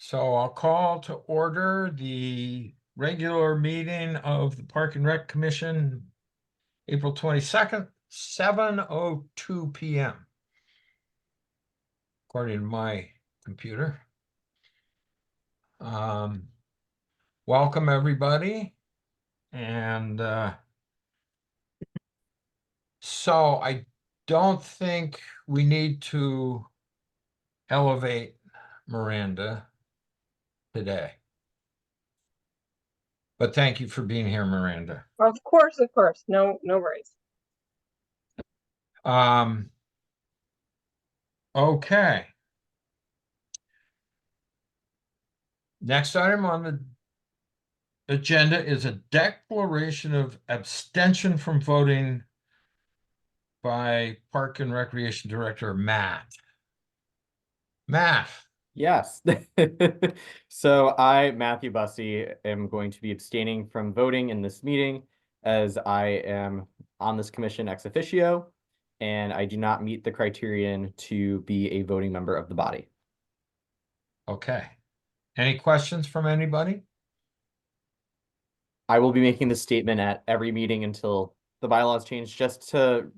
So I'll call to order the regular meeting of the Park and Rec Commission, April 22nd, 7:02 PM. According to my computer. Welcome, everybody. And so I don't think we need to elevate Miranda today. But thank you for being here, Miranda. Of course. No worries. Okay. Next item on the agenda is a declaration of abstention from voting by Park and Recreation Director Matt. Matt. Yes. So I, Matthew Bussey, am going to be abstaining from voting in this meeting as I am on this commission ex officio, and I do not meet the criterion to be a voting member of the body. Okay. Any questions from anybody? I will be making this statement at every meeting until the bylaws change, just to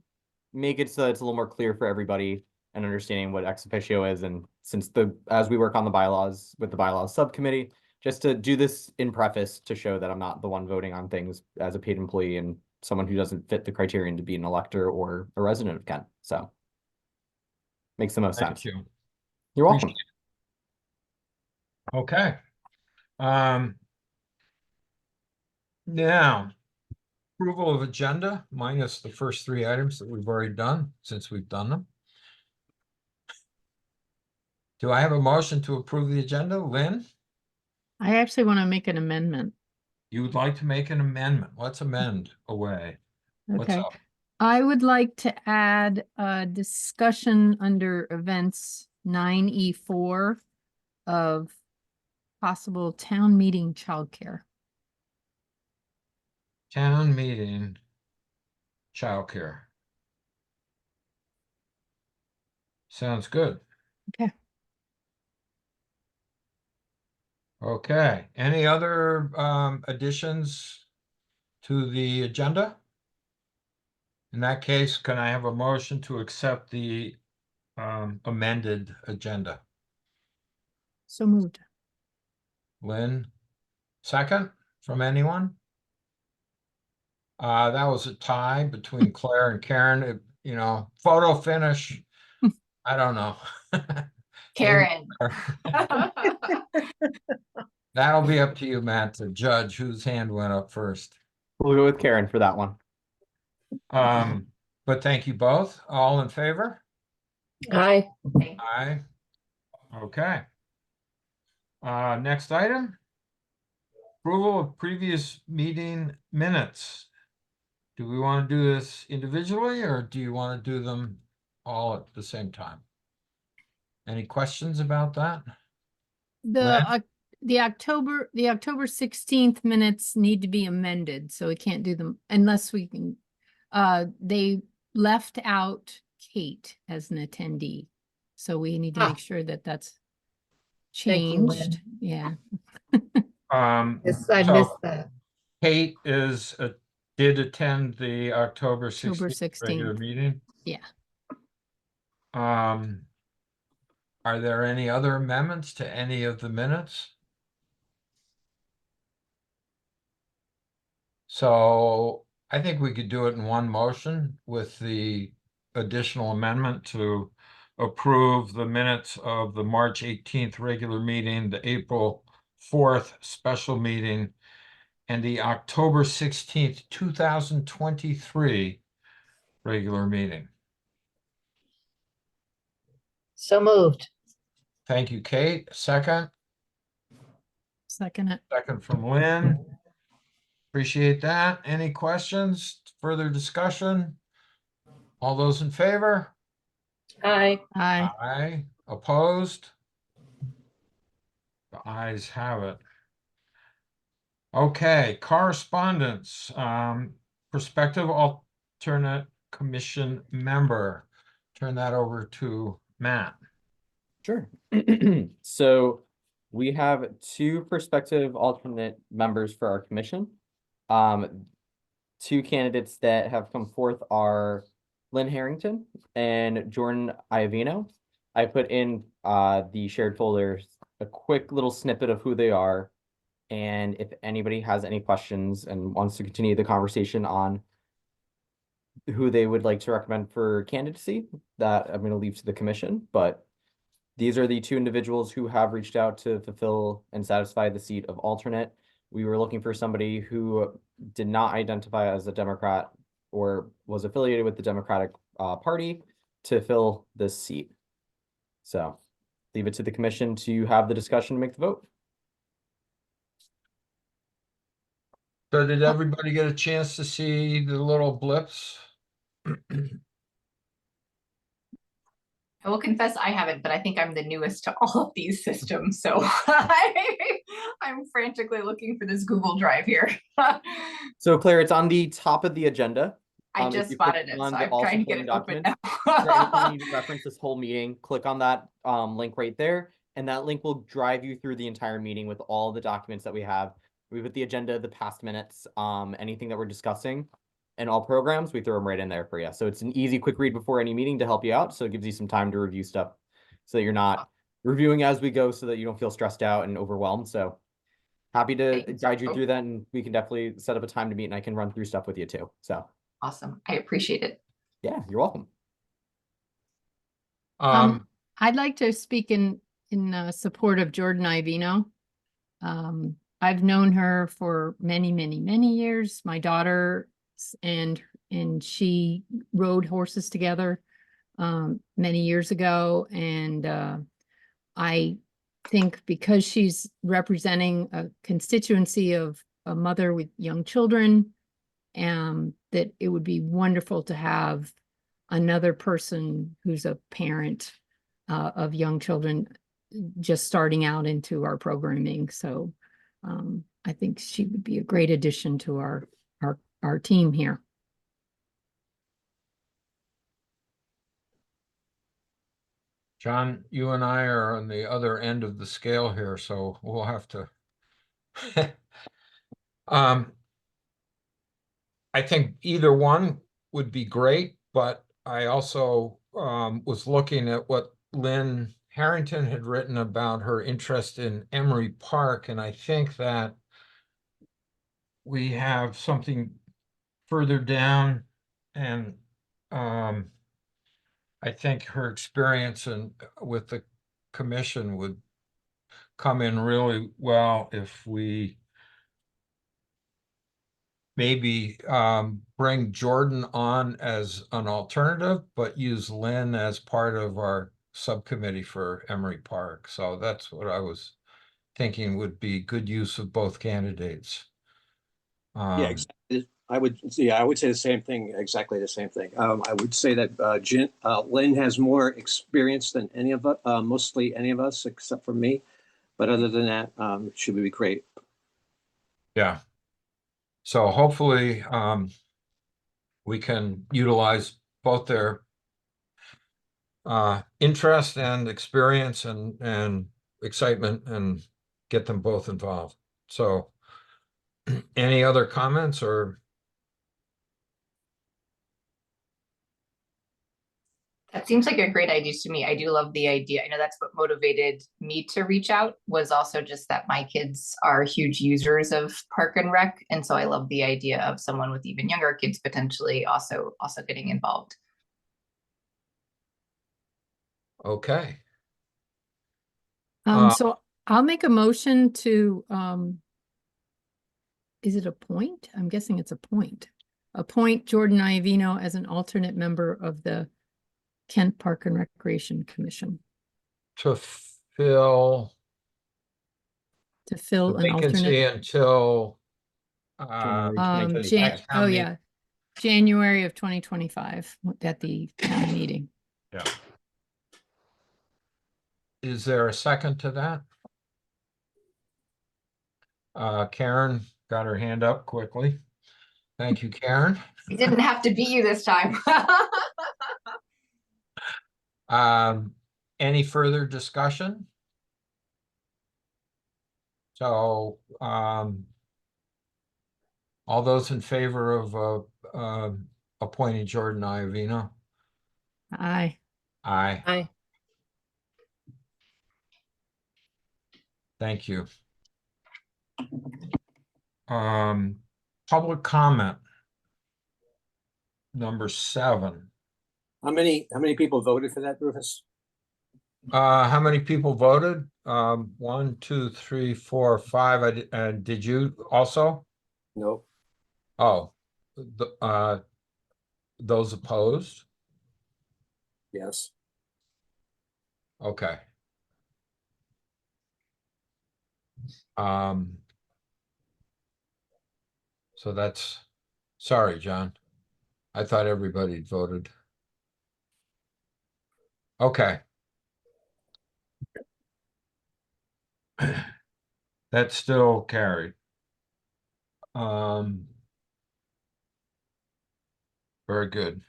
make it so it's a little more clear for everybody and understanding what ex officio is. And since as we work on the bylaws with the bylaws subcommittee, just to do this in preface to show that I'm not the one voting on things as a paid employee and someone who doesn't fit the criterion to be an elector or a resident of Kent. So makes the most sense. Thank you. You're welcome. Okay. Now, approval of agenda minus the first three items that we've already done, since we've done them. Do I have a motion to approve the agenda, Lynn? I actually want to make an amendment. You would like to make an amendment. Let's amend away. What's Okay. up? I would like to add a discussion under events 9E4 of possible town meeting childcare. Town meeting, childcare. Sounds good. Okay. Okay, any other additions to the agenda? In that case, can I have a motion to accept the amended agenda? So moved. Lynn, second from anyone? That was a tie between Claire and Karen. Photo finish. I don't know. Karen. That'll be up to you, Matt, to judge whose hand went up first. We'll go with Karen for that one. But thank you both. All in favor? Aye. Aye. Okay. Next item. Approval of previous meeting minutes. Do we want to do this individually or do you want to do them all at the same time? Any questions about that? The October 16th minutes need to be amended, so we can't do them unless we can. They left out Kate as an attendee, so we need to make sure that that's Thank you, Lynn. changed. Yeah. Yes, I So missed that. Kate did attend the October 16th regular 16th. meeting. Yeah. Are there any other amendments to any of the minutes? So I think we could do it in one motion with the additional amendment to approve the minutes of the March 18th regular meeting, the April 4th special meeting, and the October 16th, 2023 regular meeting. So moved. Thank you, Kate. Second. Second it. Second from Lynn. Appreciate that. Any questions? Further discussion? All those in favor? Aye. Aye. Aye. Opposed? The ayes have it. Okay, correspondence. Prospective alternate commission member. Turn that over to Matt. Sure. So We have two prospective alternate members for our commission. Two candidates that have come forth are Lynn Harrington and Jordan Iovino. I put in the shared folder a quick little snippet of who they are. And if anybody has any questions and wants to continue the conversation on who they would like to recommend for candidacy, that I'm going to leave to the commission. But these are the two individuals who have reached out to fulfill and satisfy the seat of alternate. We were looking for somebody who did not identify as a Democrat or was affiliated with the Democratic Party to fill this seat. So leave it to the commission to have the discussion and make the vote. So did everybody get a chance to see the little blips? I will confess I haven't, but I think I'm the newest to all of these systems, so I'm frantically looking for this Google Drive here. So Claire, it's on the top of the agenda. I If just you click spotted it, so on the I'm all trying to get it supporting open documents, for anything now. you need to reference this whole meeting, click on that link right there, and that link will drive you through the entire meeting with all the documents that we have. We put the agenda, the past minutes, anything that we're discussing, and all programs, we throw them right in there for you. So it's an easy, quick read before any meeting to help you out. So it gives you some time to review stuff so that you're not reviewing as we go so that you don't feel stressed out and overwhelmed. So happy to Thanks. guide you through that, and we can definitely set up a time to meet and I can run through stuff with you too. So Awesome, I appreciate it. yeah, you're welcome. I'd like to speak in support of Jordan Iovino. I've known her for many, many, many years. My daughter and she rode horses together many years ago, and I think because she's representing a constituency of a mother with young children, that it would be wonderful to have another person who's a parent of young children just starting out into our programming. So I think she would be a great addition to our team here. John, you and I are on the other end of the scale here, so we'll have to. I think either one would be great, but I also was looking at what Lynn Harrington had written about her interest in Emery Park, and I think that we have something further down, and I think her experience with the commission would come in really well if we maybe bring Jordan on as an alternative, but use Lynn as part of our subcommittee for Emery Park. So that's what I was thinking would be good use of both candidates. Yeah, exactly. I would say the same thing, exactly the same thing. I would say that Lynn has more experience than any of us, mostly any of us, except for me. But other than that, she would be great. Yeah. So hopefully we can utilize both their interest and experience and excitement and get them both involved. So any other comments or? That seems like a great idea to me. I do love the idea. I know that's what motivated me to reach out, was also just that my kids are huge users of Park and Rec. And so I love the idea of someone with even younger kids potentially also getting involved. Okay. So I'll make a motion to, is it a point? I'm guessing it's a point. Appoint Jordan Iovino as an alternate member of the Kent Park and Recreation Commission. To fill To the fill an vacancy alternate. until January Jan 2025. oh yeah, January of 2025 at the town meeting. yeah. Is there a second to that? Karen got her hand up quickly. Thank you, Karen. I didn't have to beat you this time. Any further discussion? So, all those in favor of, appointing Jordan Iovino? Aye. Aye, Aye. thank you. Public comment. Number 7. How many people voted for that, Rufus? How many people voted? 1, 2, 3, 4, 5. Did you also? No. Oh, those opposed? Yes. Okay. So sorry, John. I thought everybody voted. Okay. That's still carried. Very good.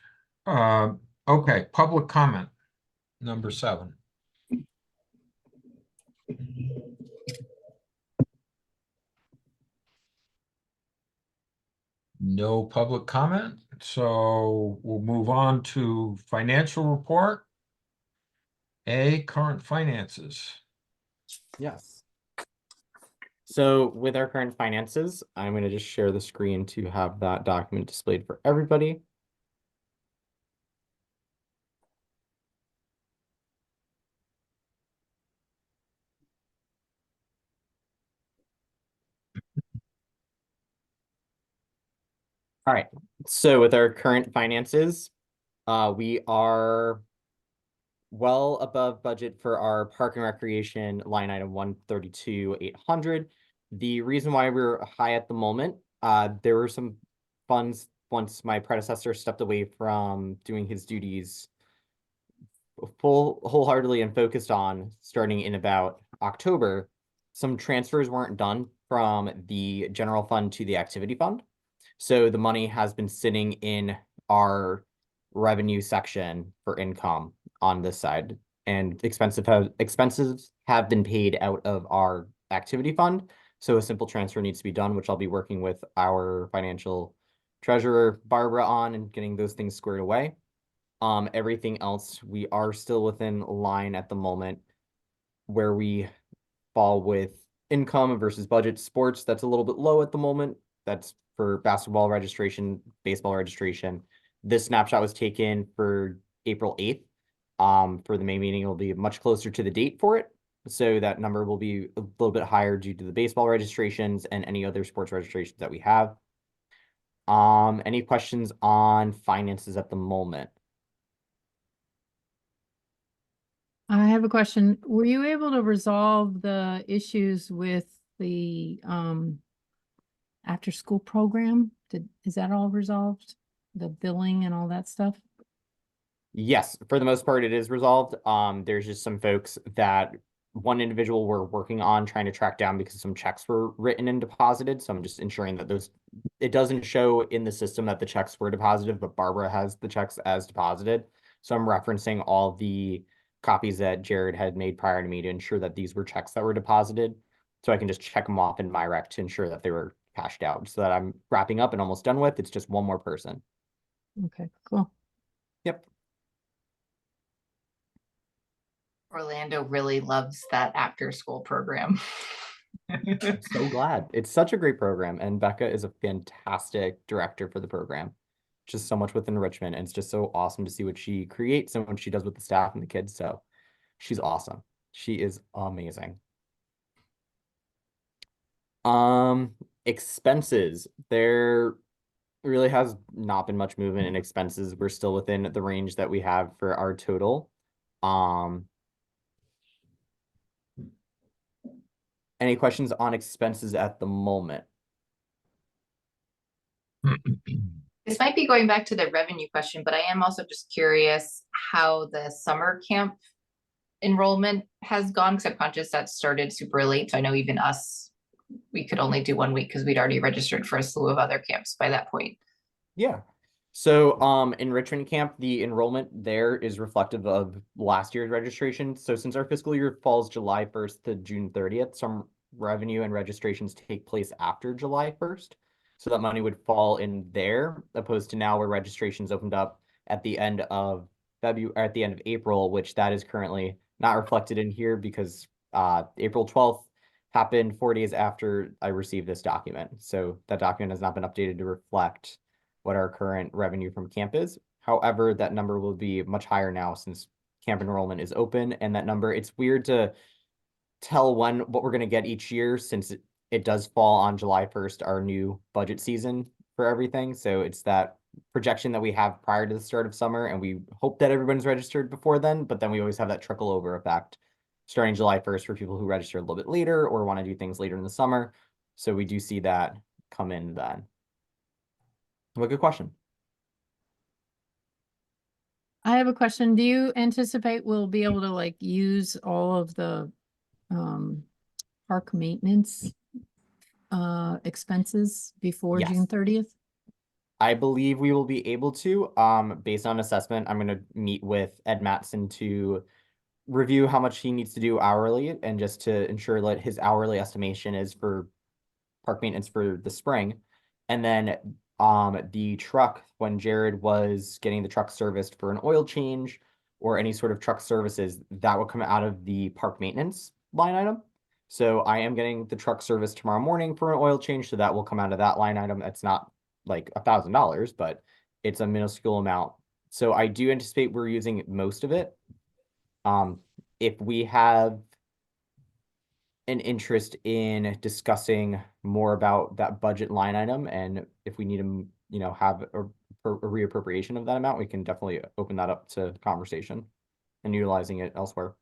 Okay, public comment, number 7. No public comment, so we'll move on to financial report. Current finances. Yes. So with our current finances, I'm going to just share the screen to have that document displayed for everybody. All right. So with our current finances, we are well above budget for our park and recreation line item 132,800. The reason why we're high at the moment, there were some funds once my predecessor stepped away from doing his duties wholeheartedly and focused on starting in about October. Some transfers weren't done from the general fund to the activity fund. So the money has been sitting in our revenue section for income on this side, and expenses have been paid out of our activity fund. So a simple transfer needs to be done, which I'll be working with our financial treasurer, Barbara, on and getting those things squared away. Everything else, we are still within line at the moment where we fall with income versus budget. Sports, that's a little bit low at the moment. That's for basketball registration, baseball registration. This snapshot was taken for April 8th. For the May meeting, it'll be much closer to the date for it. So that number will be a little bit higher due to the baseball registrations and any other sports registrations that we have. Any questions on finances at the moment? I have a question. Were you able to resolve the issues with the after school program? Is that all resolved? The billing and all that stuff? Yes, for the most part, it is resolved. There's just some folks that one individual we're working on trying to track down because some checks were written and deposited. So I'm just ensuring that it doesn't show in the system that the checks were deposited, but Barbara has the checks as deposited. So I'm referencing all the copies that Jared had made prior to me to ensure that these were checks that were deposited. So I can just check them off in my rec to ensure that they were cashed out, so that I'm wrapping up and almost done with. It's just one more person. Okay, cool. Yep. Orlando really loves that after school program. I'm so glad. It's such a great program, and Becca is a fantastic director for the program. Just so much with enrichment, and it's just so awesome to see what she creates and what she does with the staff and the kids. So she's awesome. She is amazing. Expenses. There really has not been much movement in expenses. We're still within the range that we have for our total. Any questions on expenses at the moment? This might be going back to the revenue question, but I am also just curious how the summer camp enrollment has gone, because I'm conscious that started super late. So I know even us, we could only do 1 week because we'd already registered for a slew of other camps by that point. Yeah. So enrichment camp, the enrollment there is reflective of last year's registration. So since our fiscal year falls July 1st to June 30th, some revenue and registrations take place after July 1st. So that money would fall in there, opposed to now where registrations opened up at the end of February, at the end of April, which that is currently not reflected in here because April 12th happened 4 days after I received this document. So that document has not been updated to reflect what our current revenue from camp is. However, that number will be much higher now since camp enrollment is open, and that number, it's weird to tell what we're going to get each year since it does fall on July 1st, our new budget season for everything. So it's that projection that we have prior to the start of summer, and we hope that everyone's registered before then, but then we always have that trickle over effect starting July 1st for people who register a little bit later or want to do things later in the summer. So we do see that come in then. Well, good question. I have a question. Do you anticipate we'll be able to like use all of the park maintenance expenses before Yes. June 30th? I believe we will be able to, based on assessment. I'm going to meet with Ed Matson to review how much he needs to do hourly and just to ensure that his hourly estimation is for park maintenance for the spring. And then the truck, when Jared was getting the truck serviced for an oil change or any sort of truck services, that will come out of the park maintenance line item. So I am getting the truck service tomorrow morning for an oil change, so that will come out of that line item. That's not like $1,000, but it's a minuscule amount. So I do anticipate we're using most of it. If we have an interest in discussing more about that budget line item, and if we need to, you know, have a reappropriation of that amount, we can definitely open that up to conversation and utilizing it elsewhere.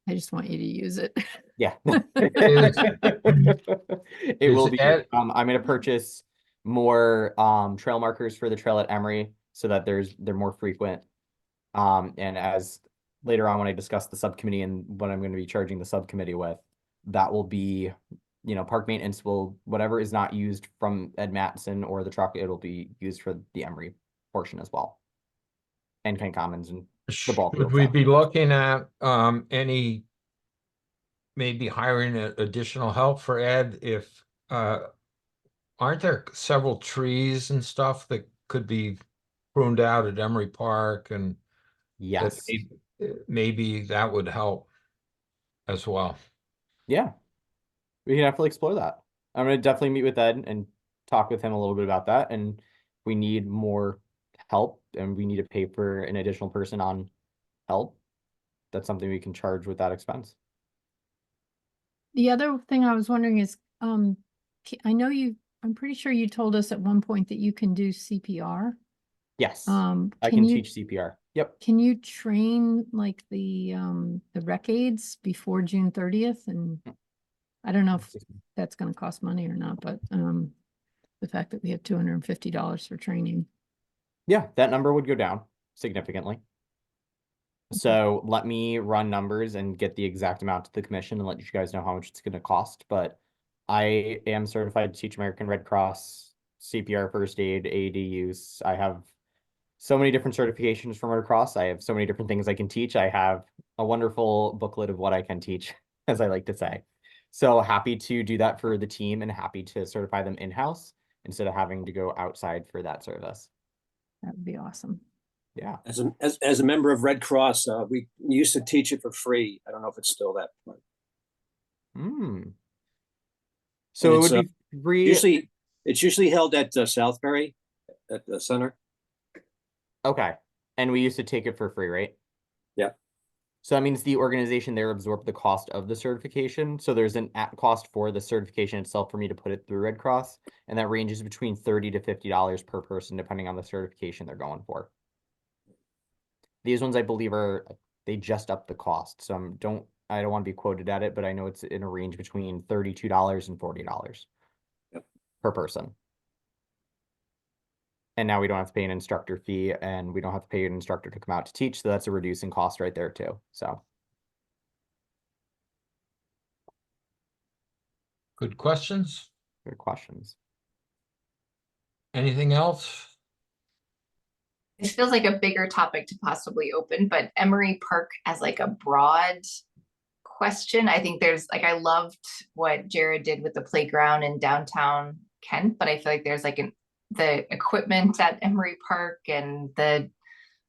I just want you to use it. Yeah. Is- It will is be, Ed- I'm gonna purchase more trail markers for the trail at Emory so that they're more frequent. And as later on when I discuss the subcommittee and what I'm going to be charging the subcommittee with, that will be, you know, park maintenance will, whatever is not used from Ed Matson or the truck, it'll be used for the Emory portion as well. And Kent Commons and the ball Should fields we out. be looking at any maybe hiring additional help for Ed if aren't there several trees and stuff that could be pruned out at Emory Park, and that Yes. maybe that would help as well. Yeah. We can definitely explore that. I'm going to definitely meet with Ed and talk with him a little bit about that. And we need more help and we need to pay for an additional person on help. That's something we can charge with that expense. The other thing I was wondering is, I know I'm pretty sure you told us at one point that you can do CPR. Yes. I I can teach CPR. Yep. Can you train like the rec aides before June 30th? And I don't know if that's going to cost money or not, but the fact that we have $250 for training. Yeah, that number would go down significantly. So let me run numbers and get the exact amount to the commission and let you guys know how much it's going to cost. But I am certified to teach American Red Cross, CPR, first aid, AED use. I have so many different certifications from Red Cross. I have so many different things I can teach. I have a wonderful booklet of what I can teach, as I like to say. So happy to do that for the team and happy to certify them in-house instead of having to go outside for that service. That would be awesome. Yeah. As a member of Red Cross, we used to teach it for free. I don't know if it's still that. So it it's, would be free. It's usually held at Southbury at the center. Okay. And we used to take it for free, right? Yeah. So that means the organization there absorbed the cost of the certification. So there's an at cost for the certification itself for me to put it through Red Cross. And that ranges between $30 to $50 per person, depending on the certification they're going for. These ones, I believe, they just up the cost. So I don't want to be quoted at it, but I know it's in a range between $32 and $40 per person. And now we don't have to pay an instructor fee and we don't have to pay an instructor to come out to teach. So that's a reducing cost right there too. So. Good questions. Good questions. Anything else? This feels like a bigger topic to possibly open, but Emory Park as like a broad question. I think there's like, I loved what Jared did with the playground in downtown Kent, but I feel like there's like the equipment at Emery Park and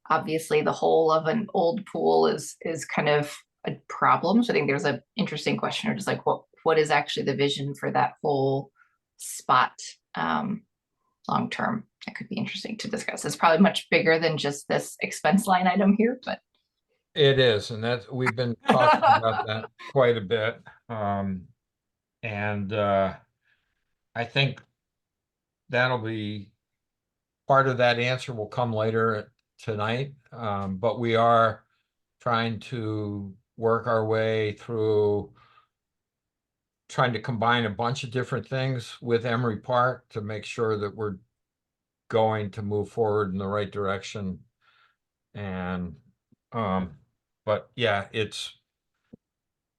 obviously the whole of an old pool is kind of a problem. So I think there's an interesting question of just like, what is actually the vision for that whole spot long term? That could be interesting to discuss. It's probably much bigger than just this expense line item here, but It is, and we've been talking about that quite a bit. And I think that'll be part of that answer will come later tonight. But we are trying to work our way through trying to combine a bunch of different things with Emery Park to make sure that we're going to move forward in the right direction. And but yeah,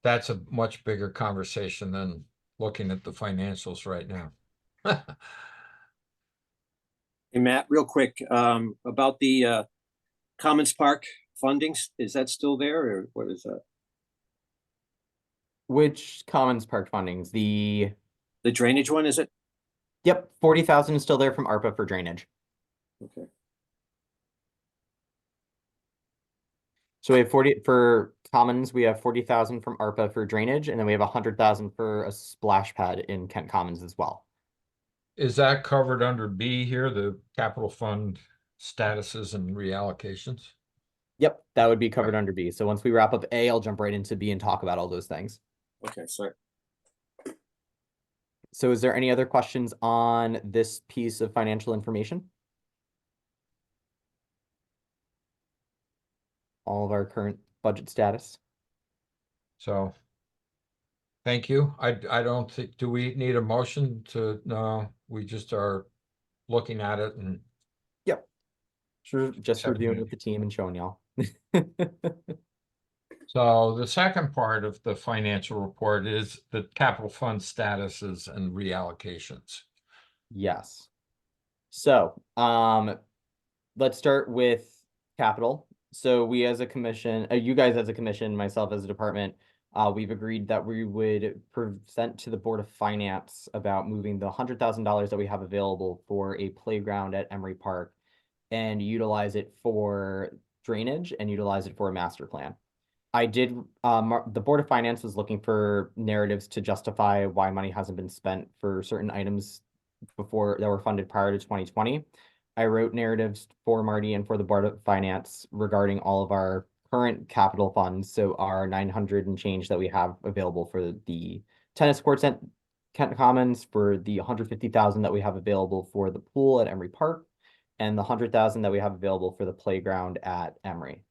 that's a much bigger conversation than looking at the financials right now. Hey, Matt, real quick, about the Commons Park fundings, is that still there or what is that? Which Commons Park fundings? The drainage one, is it? Yep, 40,000 is still there from ARPA for drainage. Okay. So we have 40 for Commons, we have 40,000 from ARPA for drainage, and then we have 100,000 for a splash pad in Kent Commons as well. Is that covered under B here, the capital fund statuses and reallocations? Yep, that would be covered under B. So once we wrap up A, I'll jump right into B and talk about all those things. Okay, sorry. So is there any other questions on this piece of financial information? All of our current budget status. So thank you. I don't think, do we need a motion to, no, we just are looking at it and Yep. Sure, just Accepting reviewing it. with the team and showing y'all. so the second part of the financial report is the capital fund statuses and reallocations. Yes. So, let's start with capital. So we as a commission, you guys as a commission, myself as a department, we've agreed that we would present to the Board of Finance about moving the $100,000 that we have available for a playground at Emery Park and utilize it for drainage and utilize it for a master plan. I did, the Board of Finance was looking for narratives to justify why money hasn't been spent for certain items before that were funded prior to 2020. I wrote narratives for Marty and for the Board of Finance regarding all of our current capital funds. So our 900 and change that we have available for the tennis courts at Kent Commons, for the 150,000 that we have available for the pool at Emery Park, and the 100,000 that we have available for the playground at Emery.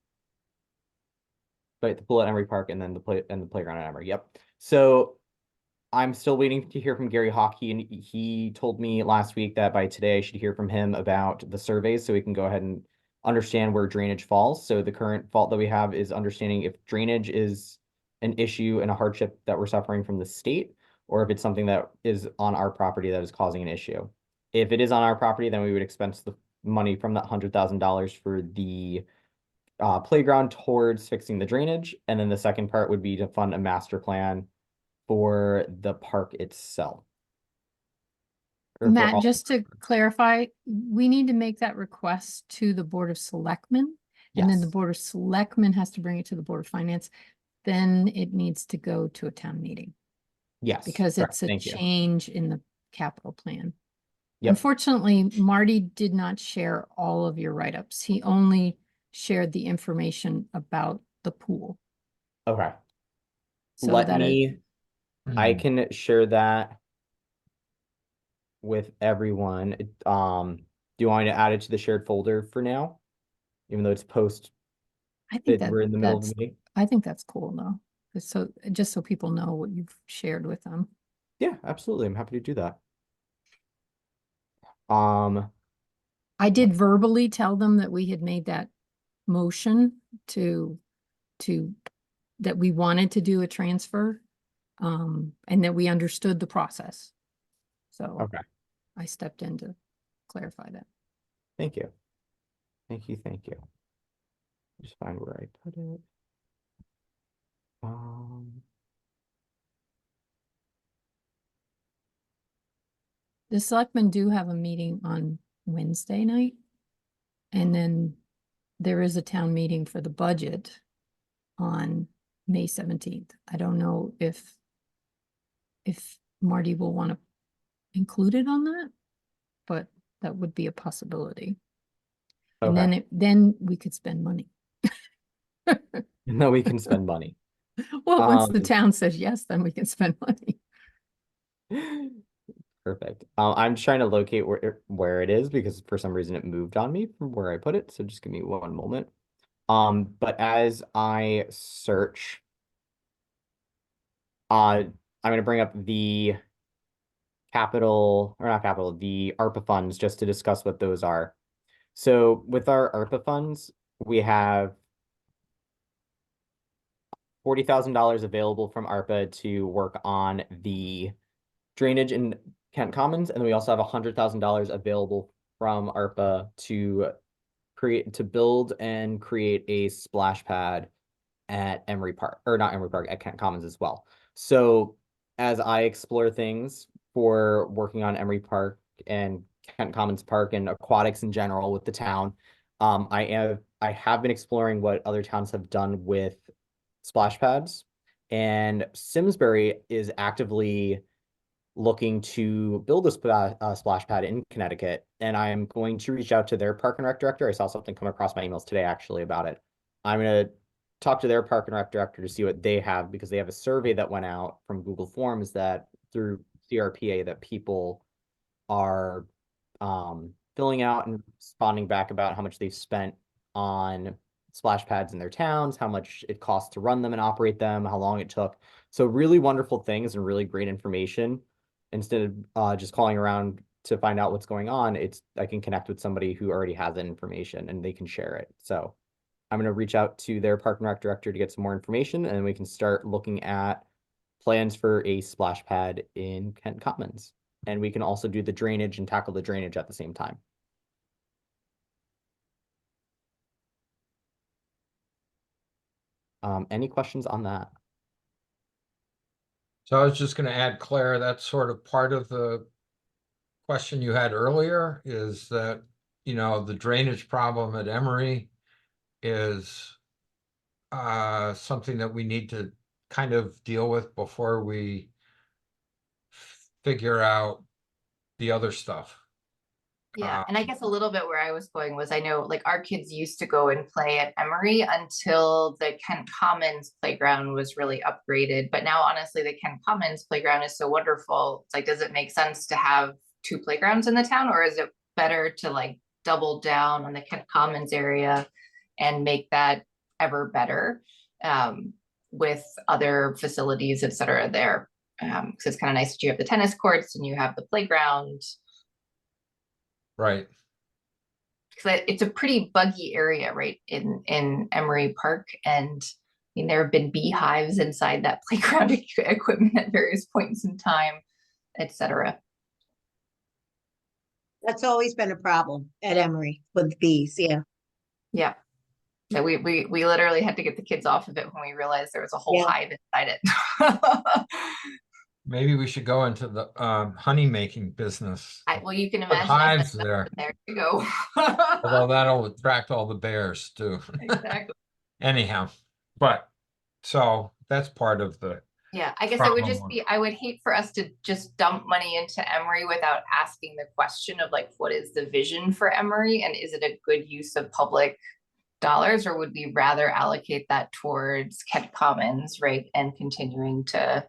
But the pool at Emery Park and then the playground at Emery. Yep. So I'm still waiting to hear from Gary Hockey, and he told me last week that by today I should hear from him about the surveys so we can go ahead and understand where drainage falls. So the current fault that we have is understanding if drainage is an issue and a hardship that we're suffering from the state, or if it's something that is on our property that is causing an issue. If it is on our property, then we would expense the money from that $100,000 for the playground towards fixing the drainage. And then the second part would be to fund a master plan for the park itself. Or for Matt, all- just to clarify, we need to make that request to the Board of Selectmen. And then the Yes. Board of Selectmen has to bring it to the Board of Finance. Then it needs to go to a town meeting Yes. because correct. it's a Thank you. change in the capital plan. Yep. Unfortunately, Marty did not share all of your write-ups. He only shared the information about the pool. Okay. So Let that me, I Hmm. can share that with everyone. Do you want me to add it to the shared folder for now? Even though it's post, I think we're in the middle of the that's, meeting? I think that's cool though. Just so people know what you've shared with them. Yeah, absolutely. I'm happy to do that. I did verbally tell them that we had made that motion to that we wanted to do a transfer. And that we understood the process. So Okay. I stepped in to clarify that. Thank you. Thank you. Thank you. Just find where I put it. The selectmen do have a meeting on Wednesday night. And then there is a town meeting for the budget on May 17th. I don't know if Marty will want to include it on that, but that would be a possibility. And Okay. then we could spend money. And then we can spend money. Well, once the Um, town says yes, then we can spend money. Perfect. I'm just trying to locate where it is because for some reason it moved on me from where I put it. So just give me one moment. But as I search, I'm going to bring up the the ARPA funds just to discuss what those are. So with our ARPA funds, we have $40,000 available from ARPA to work on the drainage in Kent Commons, and then we also have $100,000 available from ARPA to build and create a splash pad at Emery Park, or not Emery Park, at Kent Commons as well. So as I explore things for working on Emery Park and Kent Commons Park and aquatics in general with the town, I have been exploring what other towns have done with splash pads, and Simsbury is actively looking to build a splash pad in Connecticut, and I'm going to reach out to their park and rec director. I saw something come across my emails today actually about it. I'm going to talk to their park and rec director to see what they have, because they have a survey that went out from Google Forms that through CRPA that people are filling out and responding back about how much they've spent on splash pads in their towns, how much it costs to run them and operate them, how long it took. So really wonderful things and really great information. Instead of just calling around to find out what's going on, I can connect with somebody who already has that information and they can share it. So I'm going to reach out to their park and rec director to get some more information, and we can start looking at plans for a splash pad in Kent Commons. And we can also do the drainage and tackle the drainage at the same time. Any questions on that? So I was just gonna add, Claire, that's sort of part of the question you had earlier, is that, the drainage problem at Emory is something that we need to kind of deal with before we figure out the other stuff. Yeah, and I guess a little bit where I was going was, I know like our kids used to go and play at Emory until the Kent Commons playground was really upgraded. But now honestly, the Kent Commons playground is so wonderful. It's like, does it make sense to have two playgrounds in the town, or is it better to like double down on the Kent Commons area and make that ever better with other facilities, et cetera, there? Because it's kind of nice that you have the tennis courts and you have the playground. Right. Because it's a pretty buggy area, right, in Emory Park, and I mean, there have been beehives inside that playground equipment at various points in time, etc. That's always been a problem at Emory with bees, yeah. Yeah. So we literally had to get the kids off of it when we realized there was a whole Yeah. hive inside it. Maybe we should go into the honey making business. Well, you can Put imagine. hives there. There you go. Although that'll attract all the bears too. Exactly. Anyhow, but so that's part of the, Yeah, I guess it would just problem. be, I would hate for us to just dump money into Emory without asking the question of like, what is the vision for Emory? And is it a good use of public dollars, or would we rather allocate that towards Kent Commons, right? And continuing to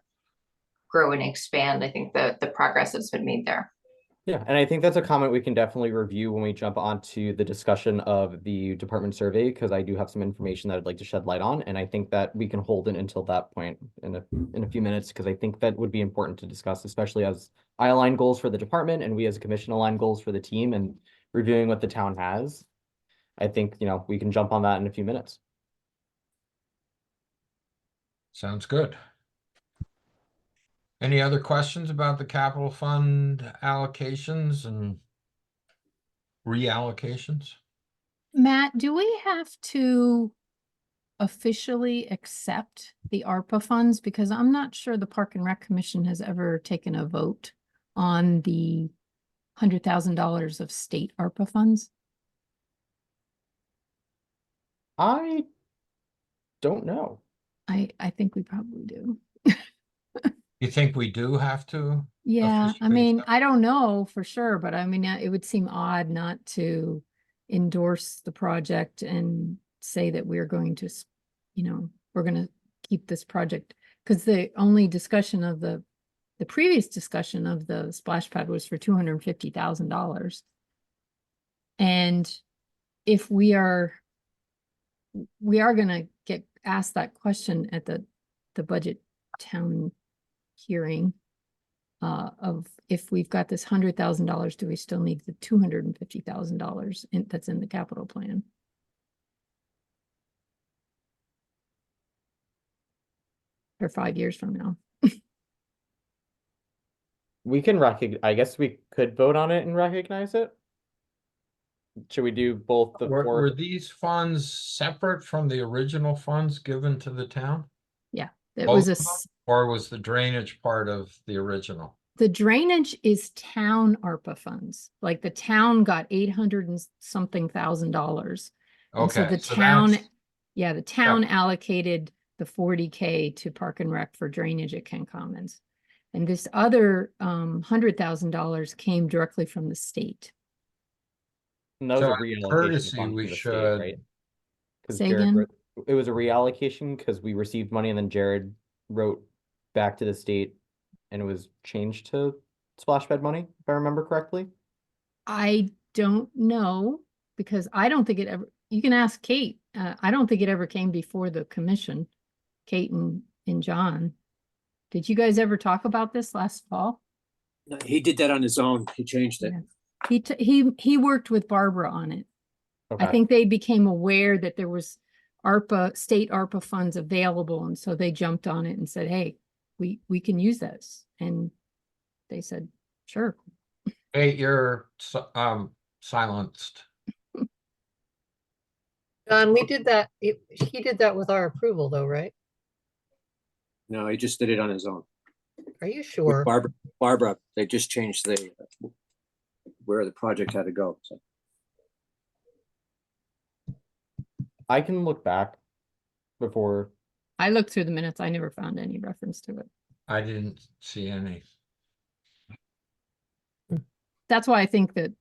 grow and expand, I think the progress that's been made there. Yeah, and I think that's a comment we can definitely review when we jump onto the discussion of the department survey, because I do have some information that I'd like to shed light on, and I think that we can hold it until that point in a few minutes, because I think that would be important to discuss, especially as I align goals for the department and we as a commission align goals for the team, and reviewing what the town has. I think, we can jump on that in a few minutes. sounds good. Any other questions about the capital fund allocations and reallocations? Matt, do we have to officially accept the ARPA funds? Because I'm not sure the Park and Rec Commission has ever taken a vote on the $100,000 of state ARPA funds? I don't know. I think we probably do. You think we do have to? Yeah, I officially mean, accept- I don't know for sure, but I mean, it would seem odd not to endorse the project and say that we're going to, we're gonna keep this project. Because the only discussion of the previous discussion of the splash pad was for $250,000. And if we are gonna get asked that question at the budget town hearing, of if we've got this $100,000, do we still need the $250,000 that's in the capital plan? For 5 years from now. We can I guess we could vote on it and recognize it. Should we do both the Were four? these funds separate from the original funds given to the town? It Both was of them? Or was the drainage part of the original? the drainage is town ARPA funds. Like the town got 800 and something thousand dollars. And so Okay, the so town, that's- yeah, the town allocated the 40K to Park and Rec for drainage at Kent Commons. And this other $100,000 came directly from the state. And that was So a out of reallocation courtesy, fund we from the state, should- right? 'Cause Say Jared again? wrote- It was a reallocation because we received money and then Jared wrote back to the state and it was changed to splash pad money, if I remember correctly. I don't know, because I don't think it ever, you can ask Kate. I don't think it ever came before the commission, Kate and John. Did you guys ever talk about this last fall? No, he did that on his own. He changed it. Yeah. He worked with Barbara on it. I Okay. think they became aware that there was state ARPA funds available, and so they jumped on it and said, hey, we can use this. And they said, sure. Hey, you're silenced. John, we did that, he did that with our approval though, right? No, he just did it on his own. Are you With sure? Barbara, they just changed where the project had to go. So I can look back before. I looked through the minutes. I never found any reference to it. I didn't see any. That's why I think that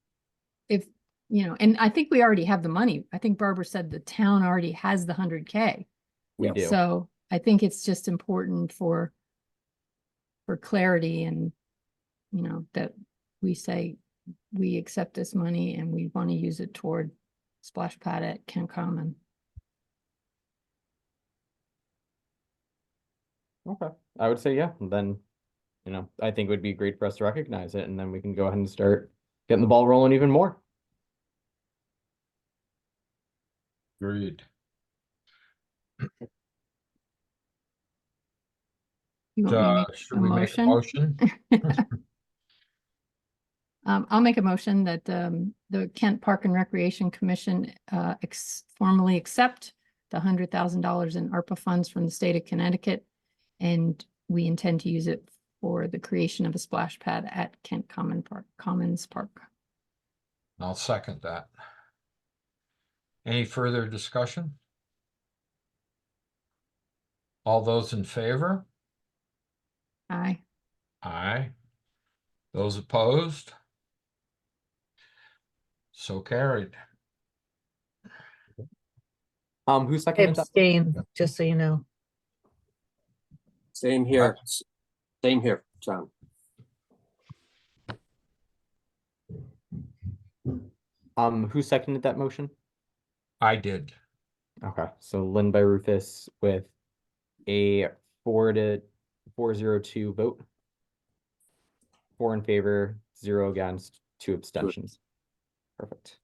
if, and I think we already have the money. I think Barbara said the town already has the 100K. We Yeah. do. So I think it's just important for clarity and, that we say we accept this money and we want to use it toward splash pad at Kent Common. Okay, I would say, yeah, then, I think it would be great for us to recognize it and then we can go ahead and start getting the ball rolling even more. Agreed. You want me to make Should we make a motion? I'll make a motion that the Kent Park and Recreation Commission formally accept the $100,000 in ARPA funds from the state of Connecticut. And we intend to use it for the creation of a splash pad at Kent Commons Park. I'll second that. Any further discussion? All those in favor? Aye. Aye. Those opposed? So carried. Who I seconded that? abstain, just so you know. same here. Same here, John. Who seconded that motion? I did. Okay, so Lynn by Rufus with a 4-402 vote. 4 in favor, 0 against, 2 abstentions. Perfect.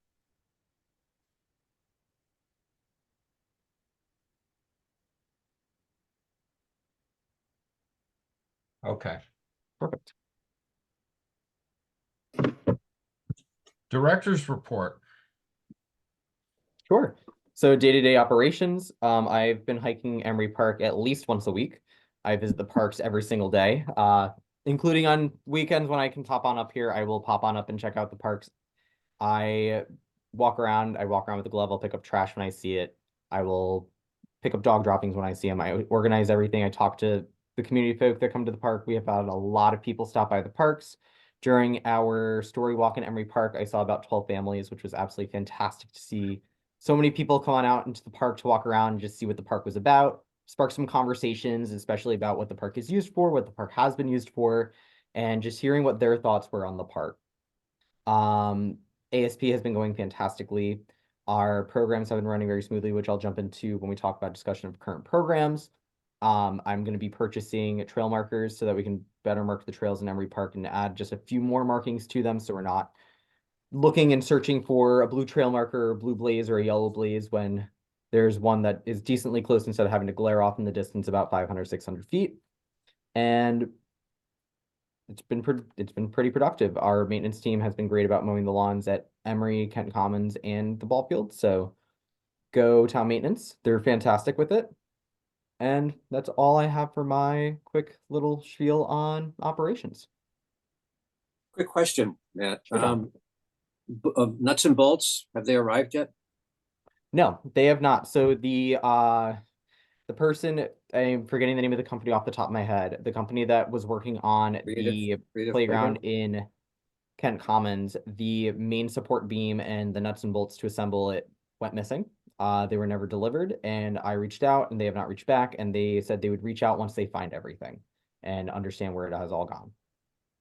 Okay. Perfect. Director's report. Sure. So day-to-day operations, I've been hiking Emery Park at least once a week. I visit the parks every single day. including on weekends when I can pop on up here, I will pop on up and check out the parks. I walk around with the glove. I'll pick up trash when I see it. I will pick up dog droppings when I see them. I organize everything. I talk to the community folk that come to the park. We have had a lot of people stop by the parks. During our story walk in Emery Park, I saw about 12 families, which was absolutely fantastic to see so many people come on out into the park to walk around and just see what the park was about, spark some conversations, especially about what the park is used for, what the park has been used for, and just hearing what their thoughts were on the park. ASP has been going fantastically. Our programs have been running very smoothly, which I'll jump into when we talk about discussion of current programs. I'm going to be purchasing trail markers so that we can better mark the trails in Emery Park and add just a few more markings to them so we're not looking and searching for a blue trail marker, a blue blaze, or a yellow blaze when there's one that is decently close instead of having to glare off in the distance about 500, 600 feet. And it's been pretty productive. Our maintenance team has been great about mowing the lawns at Emery, Kent Commons, and the ball field. So go town maintenance. They're fantastic with it. And that's all I have for my quick little spiel on operations. Quick question, Matt. Sure. Nuts and bolts, have they arrived yet? No, they have not. So the person, I'm forgetting the name of the company off the top of my head, the company that was working on the Creative playground in Kent Commons, the main support beam and the nuts and bolts to assemble it went missing. They were never delivered, and I reached out and they have not reached back, and they said they would reach out once they find everything and understand where it has all gone.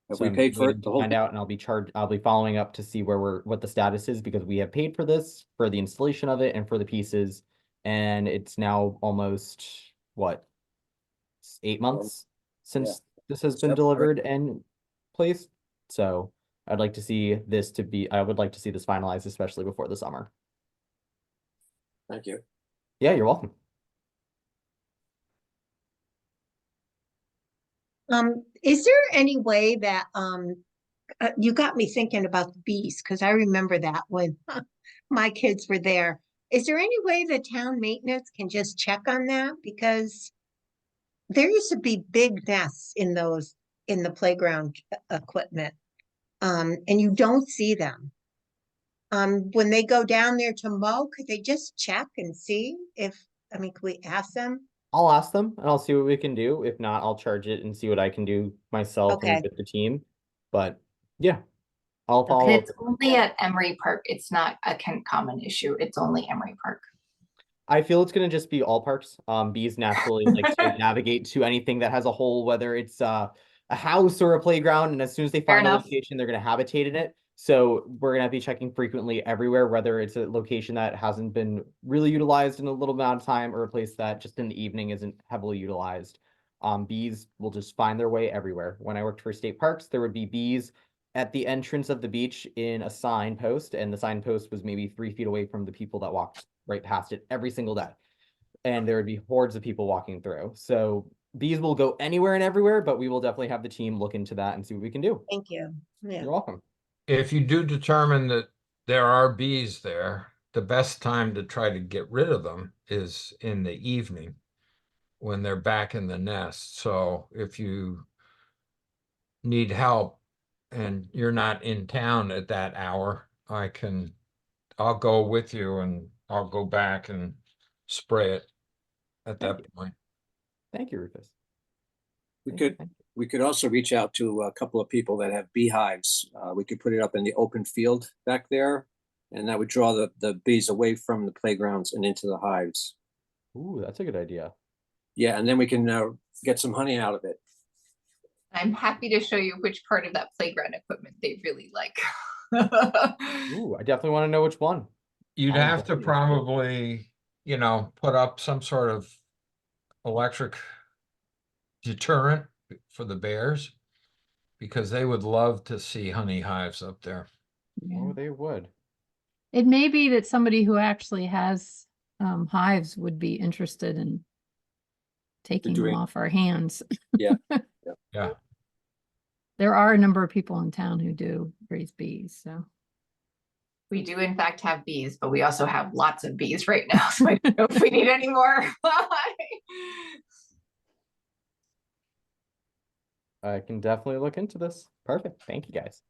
Have So we I'm paid for waiting it? to The whole find out, and I'll be following up to see what the status is, because we have paid for this, for the installation of it and for the pieces, and it's now almost what, 8 months since this has been 7, delivered and placed. So I would like to see this finalized, especially before the summer. Thank you. Yeah, you're welcome. Is there any way that, you got me thinking about the bees, because I remember that when my kids were there. Is there any way the town maintenance can just check on that? Because there used to be big nests in the playground equipment. And you don't see them. When they go down there to mow, could they just check and see if, could we ask them? I'll ask them and I'll see what we can do. If not, I'll charge it and see what I can do myself and Okay. with the team. But yeah, I'll follow And up. it's only at Emery Park. It's not a Kent Common issue. It's only Emery Park. I feel it's gonna just be all parks. Bees naturally like to navigate to anything that has a hole, whether it's a house or a playground, and as soon as they Fair find a enough. location, they're gonna habitate in it. So we're gonna be checking frequently everywhere, whether it's a location that hasn't been really utilized in a little amount of time or a place that just in the evening isn't heavily utilized. Bees will just find their way everywhere. When I worked for state parks, there would be bees at the entrance of the beach in a signpost, and the signpost was maybe 3 feet away from the people that walked right past it every single day. And there would be hordes of people walking through. So bees will go anywhere and everywhere, but we will definitely have the team look into that and see what we can do. Thank you. Yeah. You're welcome. If you do determine that there are bees there, the best time to try to get rid of them is in the evening when they're back in the nest. So if you need help and you're not in town at that hour, I'll go with you and I'll go back and spray it at that point. Thank you, Rufus. We could also reach out to a couple of people that have beehives. We could put it up in the open field back there, and that would draw the bees away from the playgrounds and into the hives. Ooh, that's a good idea. Yeah, and then we can get some honey out of it. I'm happy to show you which part of that playground equipment they really like. Ooh, I definitely want to know which one. You'd I'm have to definitely probably, put up some sort of electric deterrent for the bears, because they would love to see honey hives up there. Oh, they would. It may be that somebody who actually has hives would be interested in taking them doing- off our hands. Yeah. Yeah. There are a number of people in town who do raise bees, so. We do in fact have bees, but we also have lots of bees right now. So I don't know if we need any more. I can definitely look into this. Perfect. Thank you, guys.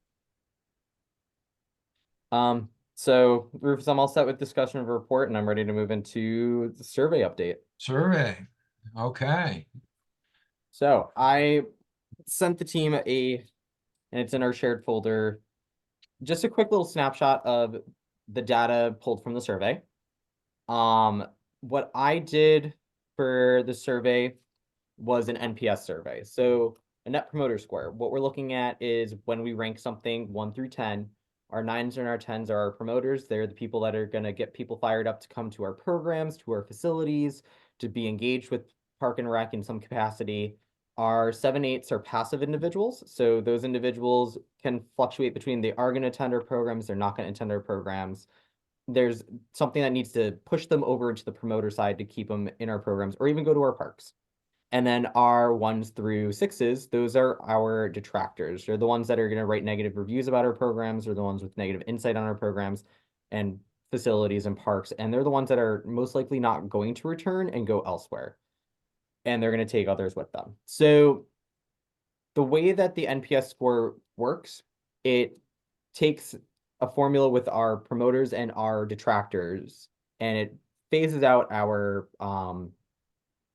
So Rufus, I'm all set with discussion of a report, and I'm ready to move into the survey update. Survey. Okay. So I sent the team and it's in our shared folder, just a quick little snapshot of the data pulled from the survey. What I did for the survey was an NPS survey. So a Net Promoter Score. What we're looking at is when we rank something 1 through 10, our 9s and our 10s are our promoters. They're the people that are going to get people fired up to come to our programs, to our facilities, to be engaged with Park and Rec in some capacity. Our 7/8s are passive individuals. So those individuals can fluctuate between they are going to attend our programs, they're not going to attend our programs. There's something that needs to push them over into the promoter side to keep them in our programs or even go to our parks. And then our 1s through 6s, those are our detractors. They're the ones that are going to write negative reviews about our programs, or the ones with negative insight on our programs and facilities and parks. And they're the ones that are most likely not going to return and go elsewhere. And they're going to take others with them. So the way that the NPS score works, it takes a formula with our promoters and our detractors, and it phases out our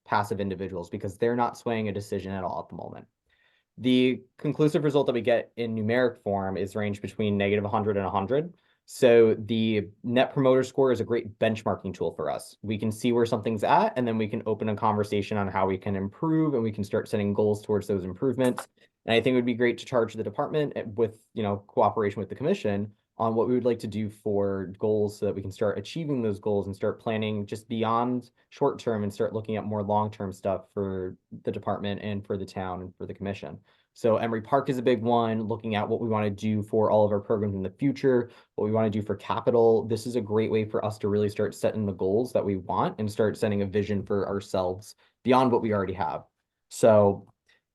passive individuals because they're not swaying a decision at all at the moment. The conclusive result that we get in numeric form is ranged between -100 and 100. So the Net Promoter Score is a great benchmarking tool for us. We can see where something's at, and then we can open a conversation on how we can improve, and we can start setting goals towards those improvements. And I think it would be great to charge the department with, cooperation with the commission on what we would like to do for goals so that we can start achieving those goals and start planning just beyond short term and start looking at more long-term stuff for the department and for the town and for the commission. So Emery Park is a big one, looking at what we want to do for all of our programs in the future, what we want to do for capital. This is a great way for us to really start setting the goals that we want and start setting a vision for ourselves beyond what we already have. So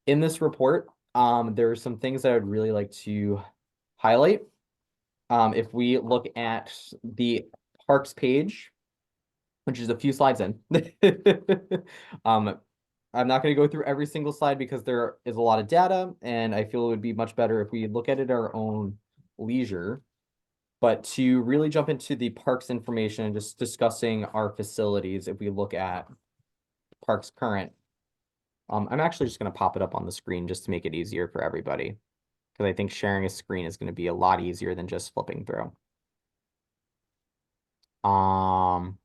in this report, there are some things that I'd really like to highlight. If we look at the parks page, which is a few slides in, I'm not going to go through every single slide because there is a lot of data, and I feel it would be much better if we look at it at our own leisure. But to really jump into the parks information and just discussing our facilities, if we look at Parks Current, I'm actually just going to pop it up on the screen just to make it easier for everybody, because I think sharing a screen is going to be a lot easier than just flipping through. So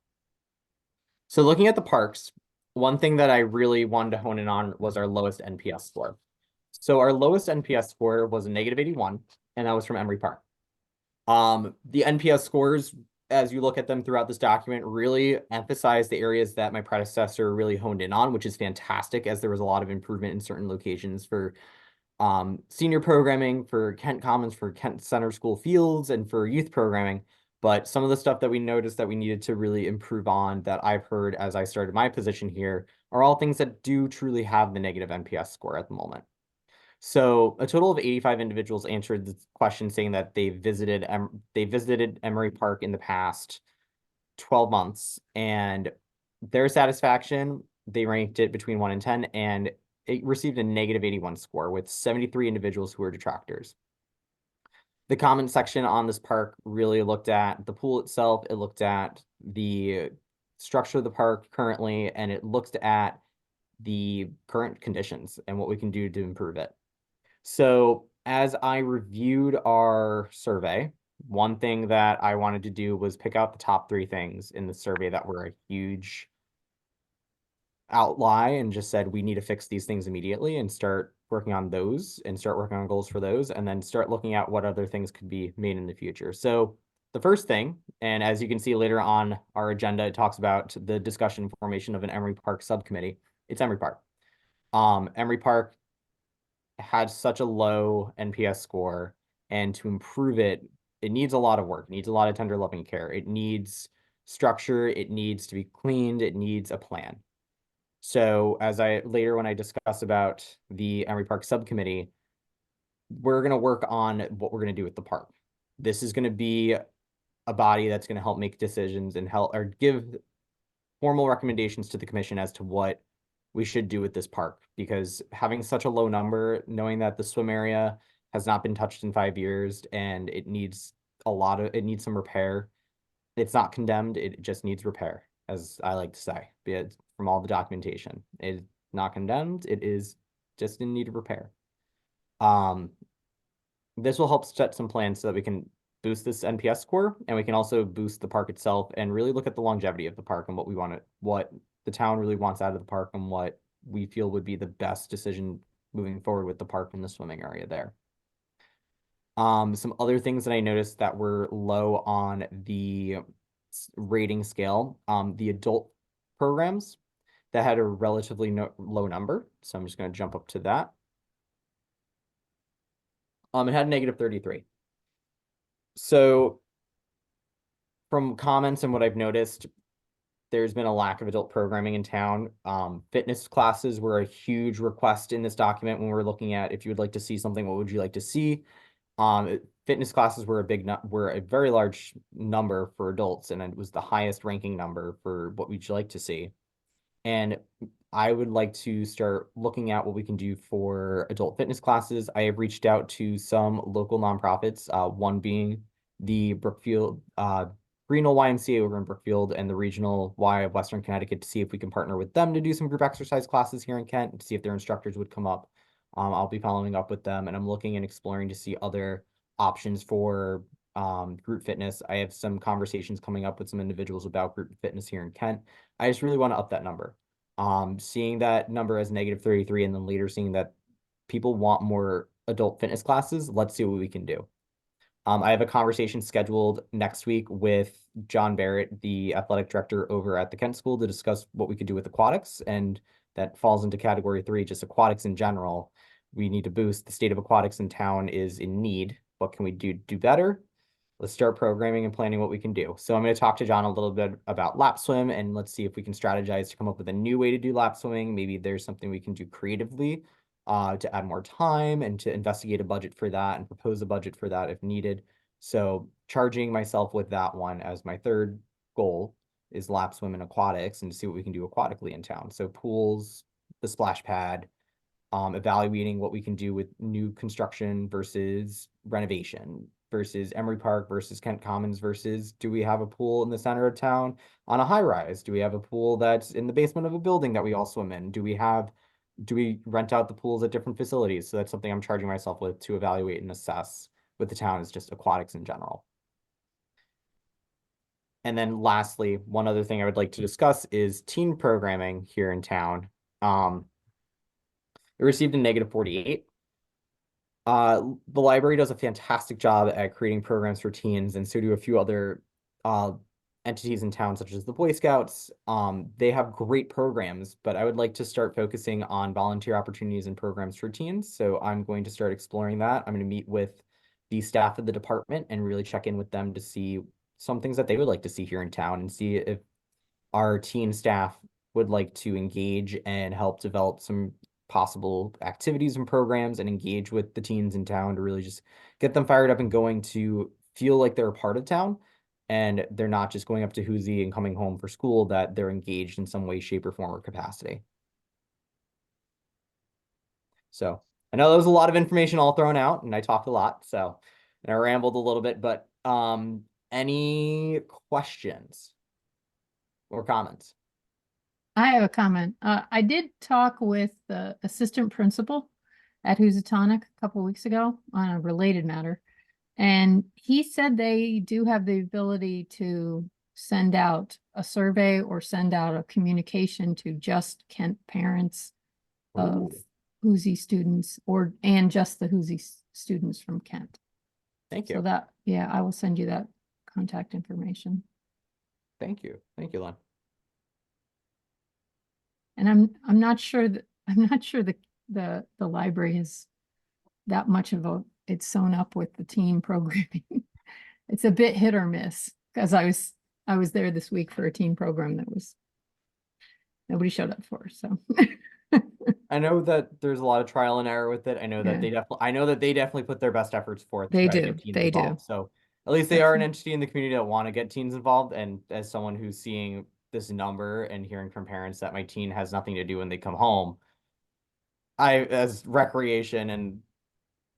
looking at the parks, one thing that I really wanted to hone in on was our lowest NPS score. So our lowest NPS score was a -81, and that was from Emery Park. The NPS scores, as you look at them throughout this document, really emphasize the areas that my predecessor really honed in on, which is fantastic, as there was a lot of improvement in certain locations for senior programming, for Kent Commons, for Kent Center School Fields, and for youth programming. But some of the stuff that we noticed that we needed to really improve on, that I've heard as I started my position here, are all things that do truly have the negative NPS score at the moment. So a total of 85 individuals answered the question saying that they visited Emery Park in the past 12 months, and their satisfaction, they ranked it between 1 and 10, and it received a -81 score with 73 individuals who were detractors. The comment section on this park really looked at the pool itself. It looked at the structure of the park currently, and it looked at the current conditions and what we can do to improve it. So as I reviewed our survey, one thing that I wanted to do was pick out the top 3 things in the survey that were a huge outlie, and just said we need to fix these things immediately and start working on those and start working on goals for those, and then start looking at what other things could be made in the future. So the first thing, and as you can see later on our agenda, it talks about the discussion and formation of an Emery Park subcommittee. It's Emery Park. Emery Park had such a low NPS score, and to improve it, it needs a lot of work. It needs a lot of tender loving care. It needs structure. It needs to be cleaned. It needs a plan. So as later when I discuss about the Emery Park subcommittee, we're going to work on what we're going to do with the park. This is going to be a body that's going to help make decisions and help or give formal recommendations to the commission as to what we should do with this park, because having such a low number, knowing that the swim area has not been touched in 5 years and it needs it needs some repair. It's not condemned, it just needs repair, as I like to say, be it from all the documentation. It's not condemned, it is just in need of repair. This will help set some plans so that we can boost this NPS score, and we can also boost the park itself and really look at the longevity of the park and what the town really wants out of the park and what we feel would be the best decision moving forward with the park and the swimming area there. Some other things that I noticed that were low on the rating scale, the adult programs that had a relatively low number. So I'm just going to jump up to that. It had -33. So from comments and what I've noticed, there's been a lack of adult programming in town. Fitness classes were a huge request in this document when we're looking at, if you would like to see something, what would you like to see? Fitness classes were a very large number for adults, and it was the highest ranking number for what we'd like to see. And I would like to start looking at what we can do for adult fitness classes. I have reached out to some local nonprofits, one being the Brookfield, Greenville YMCA over in Brookfield, and the Regional Y of Western Connecticut, to see if we can partner with them to do some group exercise classes here in Kent, to see if their instructors would come up. I'll be following up with them, and I'm looking and exploring to see other options for group fitness. I have some conversations coming up with some individuals about group fitness here in Kent. I just really want to up that number. Seeing that number as -33, and then later seeing that people want more adult fitness classes, let's see what we can do. I have a conversation scheduled next week with John Barrett, the athletic director over at the Kent School, to discuss what we could do with aquatics, and that falls into category 3, just aquatics in general. We need to boost the state of aquatics in town is in need. What can we do better? Let's start programming and planning what we can do. So I'm going to talk to John a little bit about lap swim, and let's see if we can strategize to come up with a new way to do lap swimming. Maybe there's something we can do creatively to add more time and to investigate a budget for that and propose a budget for that if needed. So charging myself with that one as my third goal is lap swim and aquatics, and to see what we can do aquatically in town. So pools, the splash pad, evaluating what we can do with new construction versus renovation, versus Emery Park versus Kent Commons, versus do we have a pool in the center of town on a high rise? Do we have a pool that's in the basement of a building that we all swim in? Do we rent out the pools at different facilities? So that's something I'm charging myself with to evaluate and assess with the town, is just aquatics in general. And then lastly, one other thing I would like to discuss is teen programming here in town. It received a -48. The library does a fantastic job at creating programs for teens, and so do a few other entities in town, such as the Boy Scouts. They have great programs, but I would like to start focusing on volunteer opportunities and programs for teens. So I'm going to start exploring that. I'm going to meet with the staff of the department and really check in with them to see some things that they would like to see here in town, and see if our teen staff would like to engage and help develop some possible activities and programs and engage with the teens in town to really just get them fired up and going, to feel like they're a part of town and they're not just going up to Hoosie and coming home for school, that they're engaged in some way, shape, or form or capacity. So I know there was a lot of information all thrown out, and I talked a lot, so, and I rambled a little bit, but any questions or comments? I have a comment. I did talk with the assistant principal at Housatonic a couple weeks ago on a related matter. And he said they do have the ability to send out a survey or send out a communication to just Kent parents of Hoosie students, and just the Hoosie students from Kent. Thank you. So that, yeah, I will send you that contact information. Thank you. Thank you, Len. And I'm not sure that the library is that much of it's sewn up with the teen programming. It's a bit hit or miss, because I was there this week for a teen program that nobody showed up for. So I know that there's a lot of trial and error with it. I know that Yeah. they definitely put their best efforts forth. to They try to do, get teens they do. involved. So at least they are an entity in the community that want to get teens involved. And as someone who's seeing this number and hearing from parents that my teen has nothing to do when they come home, I, as recreation and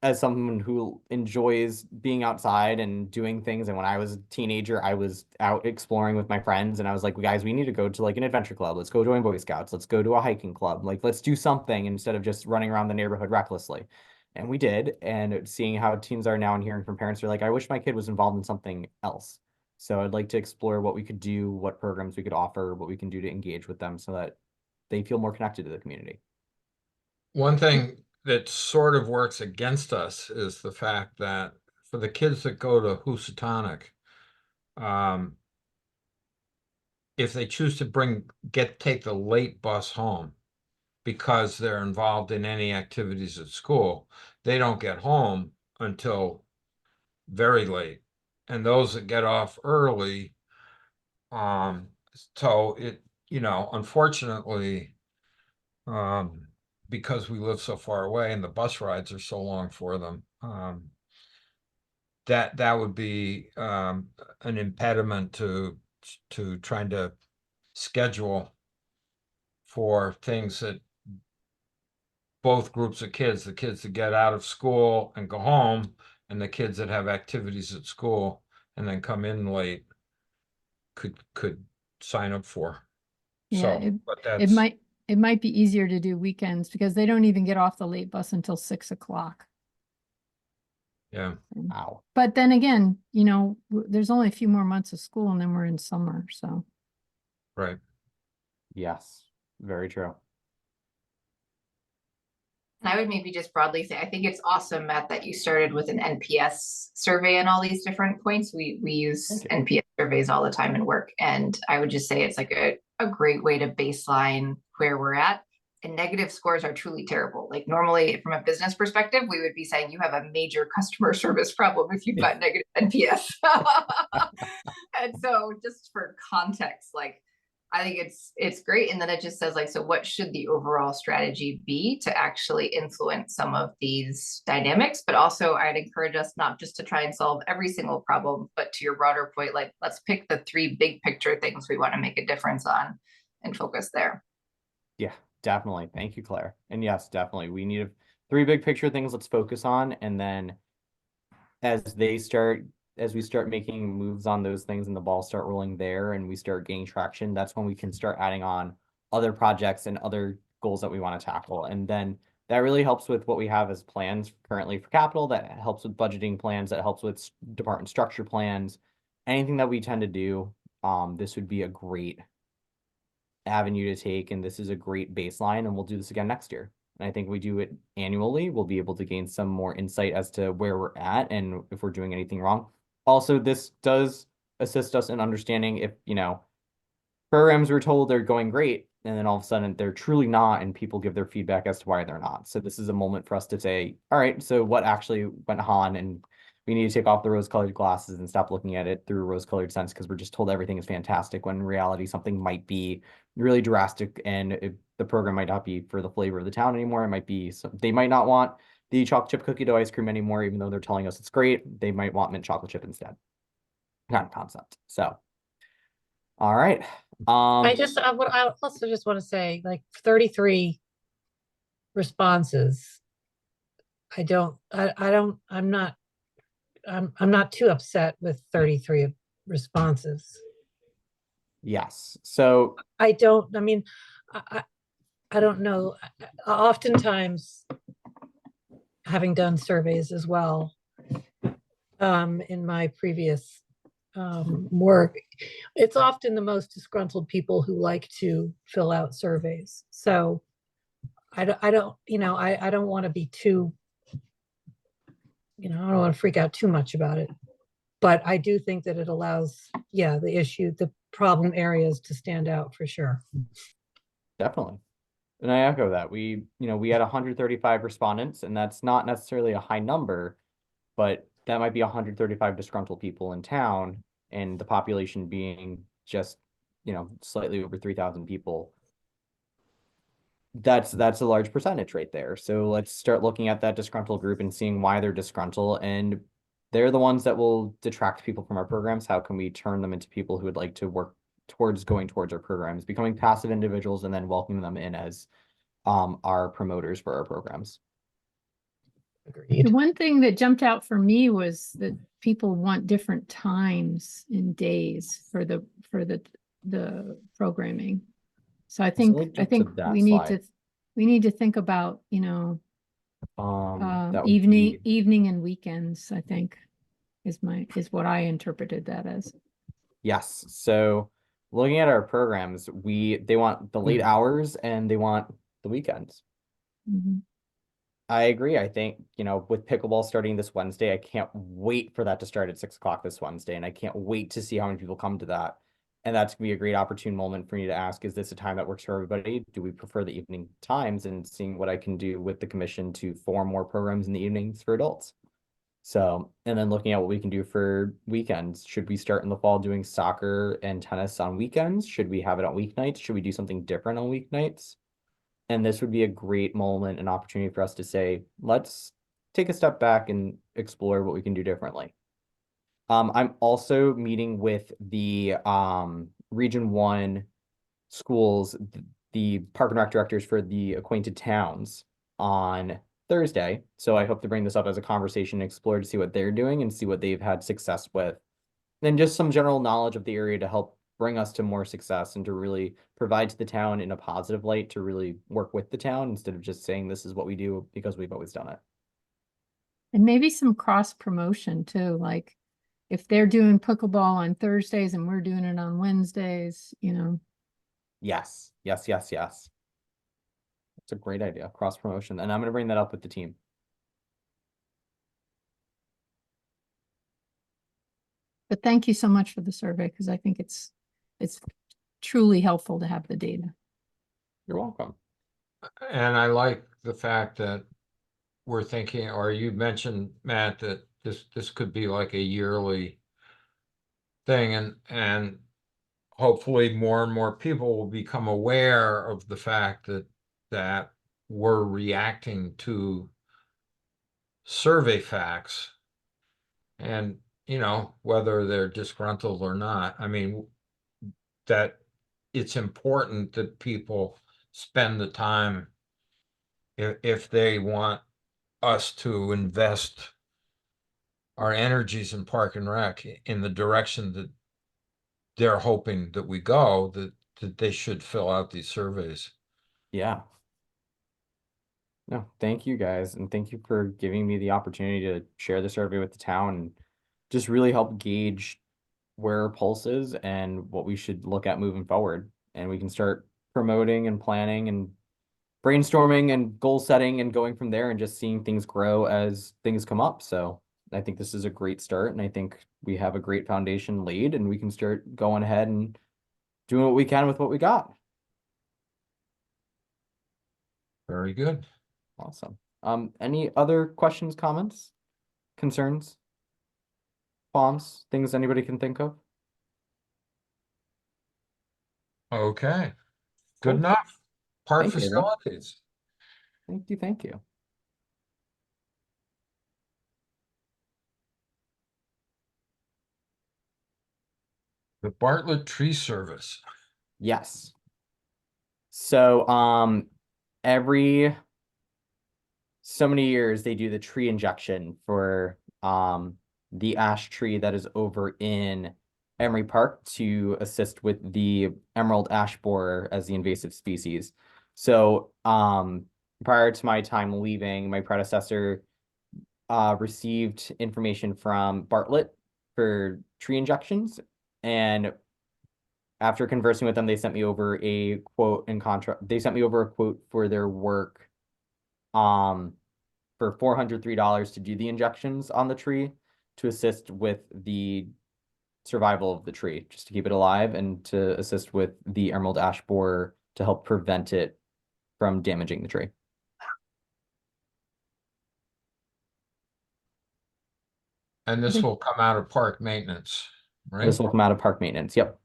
as someone who enjoys being outside and doing things, and when I was a teenager, I was out exploring with my friends, and I was like, guys, we need to go to like an adventure club. Let's go join Boy Scouts. Let's go to a hiking club. Like, let's do something instead of just running around the neighborhood recklessly. And we did. And seeing how teens are now and hearing from parents are like, I wish my kid was involved in something else. So I'd like to explore what we could do, what programs we could offer, what we can do to engage with them so that they feel more connected to the community. One thing that sort of works against us is the fact that for the kids that go to Housatonic, if they choose to take the late bus home because they're involved in any activities at school, they don't get home until very late. And those that get off early, so it, unfortunately, because we live so far away and the bus rides are so long for them, that would be an impediment to trying to schedule for things that both groups of kids, the kids that get out of school and go home, and the kids that have activities at school and then come in late could sign up for. Yeah, So, but it might be easier to do weekends because they don't even get off the late bus until 6 o'clock. yeah. Wow. But then again, there's only a few more months of school and then we're in summer, so. Right. Yes, very true. And I would maybe just broadly say, I think it's awesome, Matt, that you started with an NPS survey and all these different points. We use Thank you. NPS surveys all the time in work. And I would just say it's like a great way to baseline where we're at. And negative scores are truly terrible. Like normally from a business perspective, we would be saying you have a major customer service problem if you've got negative NPS. And so just for context, like, I think it's great. And then it just says like, so what should the overall strategy be to actually influence some of these dynamics? But also I'd encourage us not just to try and solve every single problem, but to your broader point, like let's pick the 3 big picture things we want to make a difference on and focus there. Yeah, definitely. Thank you, Claire. And yes, definitely. We need 3 big picture things let's focus on. And then as we start making moves on those things and the balls start rolling there and we start gaining traction, that's when we can start adding on other projects and other goals that we want to tackle. And then that really helps with what we have as plans currently for capital, that helps with budgeting plans, that helps with department structure plans, anything that we tend to do. This would be a great avenue to take, and this is a great baseline, and we'll do this again next year. And I think we do it annually, we'll be able to gain some more insight as to where we're at and if we're doing anything wrong. Also, this does assist us in understanding if, programs we're told they're going great, and then all of a sudden they're truly not, and people give their feedback as to why they're not. So this is a moment for us to say, all right, so what actually went on, and we need to take off the rose-colored glasses and stop looking at it through a rose-colored sense because we're just told everything is fantastic when in reality something might be really drastic and the program might not be for the flavor of the town anymore. It might be they might not want the chocolate chip cookie dough ice cream anymore, even though they're telling us it's great. They might want mint chocolate chip instead. Kind of concept. So, all right. I also just want to say, like 33 responses. I'm not too upset with 33 responses. Yes. So I don't know. Oftentimes, having done surveys as well, in my previous work, it's often the most disgruntled people who like to fill out surveys. So I don't want to be too, I don't want to freak out too much about it. But I do think that it allows, the problem areas to stand out for sure. definitely. And I echo that. We had 135 respondents, and that's not necessarily a high number, but that might be 135 disgruntled people in town, and the population being just, slightly over 3,000 people. That's a large percentage right there. So let's start looking at that disgruntled group and seeing why they're disgruntled, and they're the ones that will detract people from our programs. How can we turn them into people who would like to work towards going towards our programs, becoming passive individuals and then welcoming them in as our promoters for our programs. The Agreed. one thing that jumped out for me was that people want different times and days for the programming. So I think link to that we need slide. to think about, you know, That would evening be- and weekends, I think is what I interpreted that as. Yes, so looking at our programs, they want the late hours and they want the weekends. Mhm. I agree. I think, you know, with pickleball starting this Wednesday, I can't wait for that to start at 6 o'clock this Wednesday. And I can't wait to see how many people come to that. And that's gonna be a great opportune moment for me to ask, is this a time that works for everybody? Do we prefer the evening times? And seeing what I can do with the commission to form more programs in the evenings for adults. So, and then looking at what we can do for weekends. Should we start in the fall doing soccer and tennis on weekends? Should we have it on weeknights? Should we do something different on weeknights? And this would be a great moment, an opportunity for us to say, let's take a step back and explore what we can do differently. I'm also meeting with the Region 1 schools, the Park and Rec directors for the Acquainted Towns on Thursday. So I hope to bring this up as a conversation and explore to see what they're doing and see what they've had success with. And just some general knowledge of the area to help bring us to more success and to really provide to the town in a positive light, to really work with the town instead of just saying this is what we do because we've always done it. And maybe some cross promotion too, like if they're doing pickleball on Thursdays and we're doing it on Wednesdays, you know. Yes, yes, yes, yes. It's a great idea, cross promotion. And I'm going to bring that up with the team. But thank you so much for the survey, because I think it's truly helpful to have the data. You're welcome. And I like the fact that we're thinking, or you mentioned, Matt, that this could be like a yearly thing, and hopefully more and more people will become aware of the fact that we're reacting to survey facts. And, you know, whether they're disgruntled or not, I mean, that it's important that people spend the time if they want us to invest our energies in Park and Rec in the direction that they're hoping that we go, that they should fill out these surveys. Yeah. No, thank you guys. And thank you for giving me the opportunity to share the survey with the town and just really help gauge where our pulse is and what we should look at moving forward. And we can start promoting and planning and brainstorming and goal setting and going from there and just seeing things grow as things come up. So I think this is a great start. And I think we have a great foundation laid and we can start going ahead and doing what we can with what we got. Very good. Awesome. Any other questions, comments, concerns, qualms, things anybody can think of? Okay, Cool. good enough. Park Thank you, everyone. facilities. Thank you, thank you. The Bartlett Tree Service. Yes. So, every so many years they do the tree injection for the ash tree that is over in Emery Park to assist with the emerald ash borer as the invasive species. So, prior to my time leaving, my predecessor received information from Bartlett for tree injections, and after conversing with them, they sent me over a quote and contract. They sent me over a quote for their work, for $403 to do the injections on the tree to assist with the survival of the tree, just to keep it alive and to assist with the emerald ash borer to help prevent it from damaging the tree. And this will come out of park maintenance, right? This will come out of park maintenance. Yep.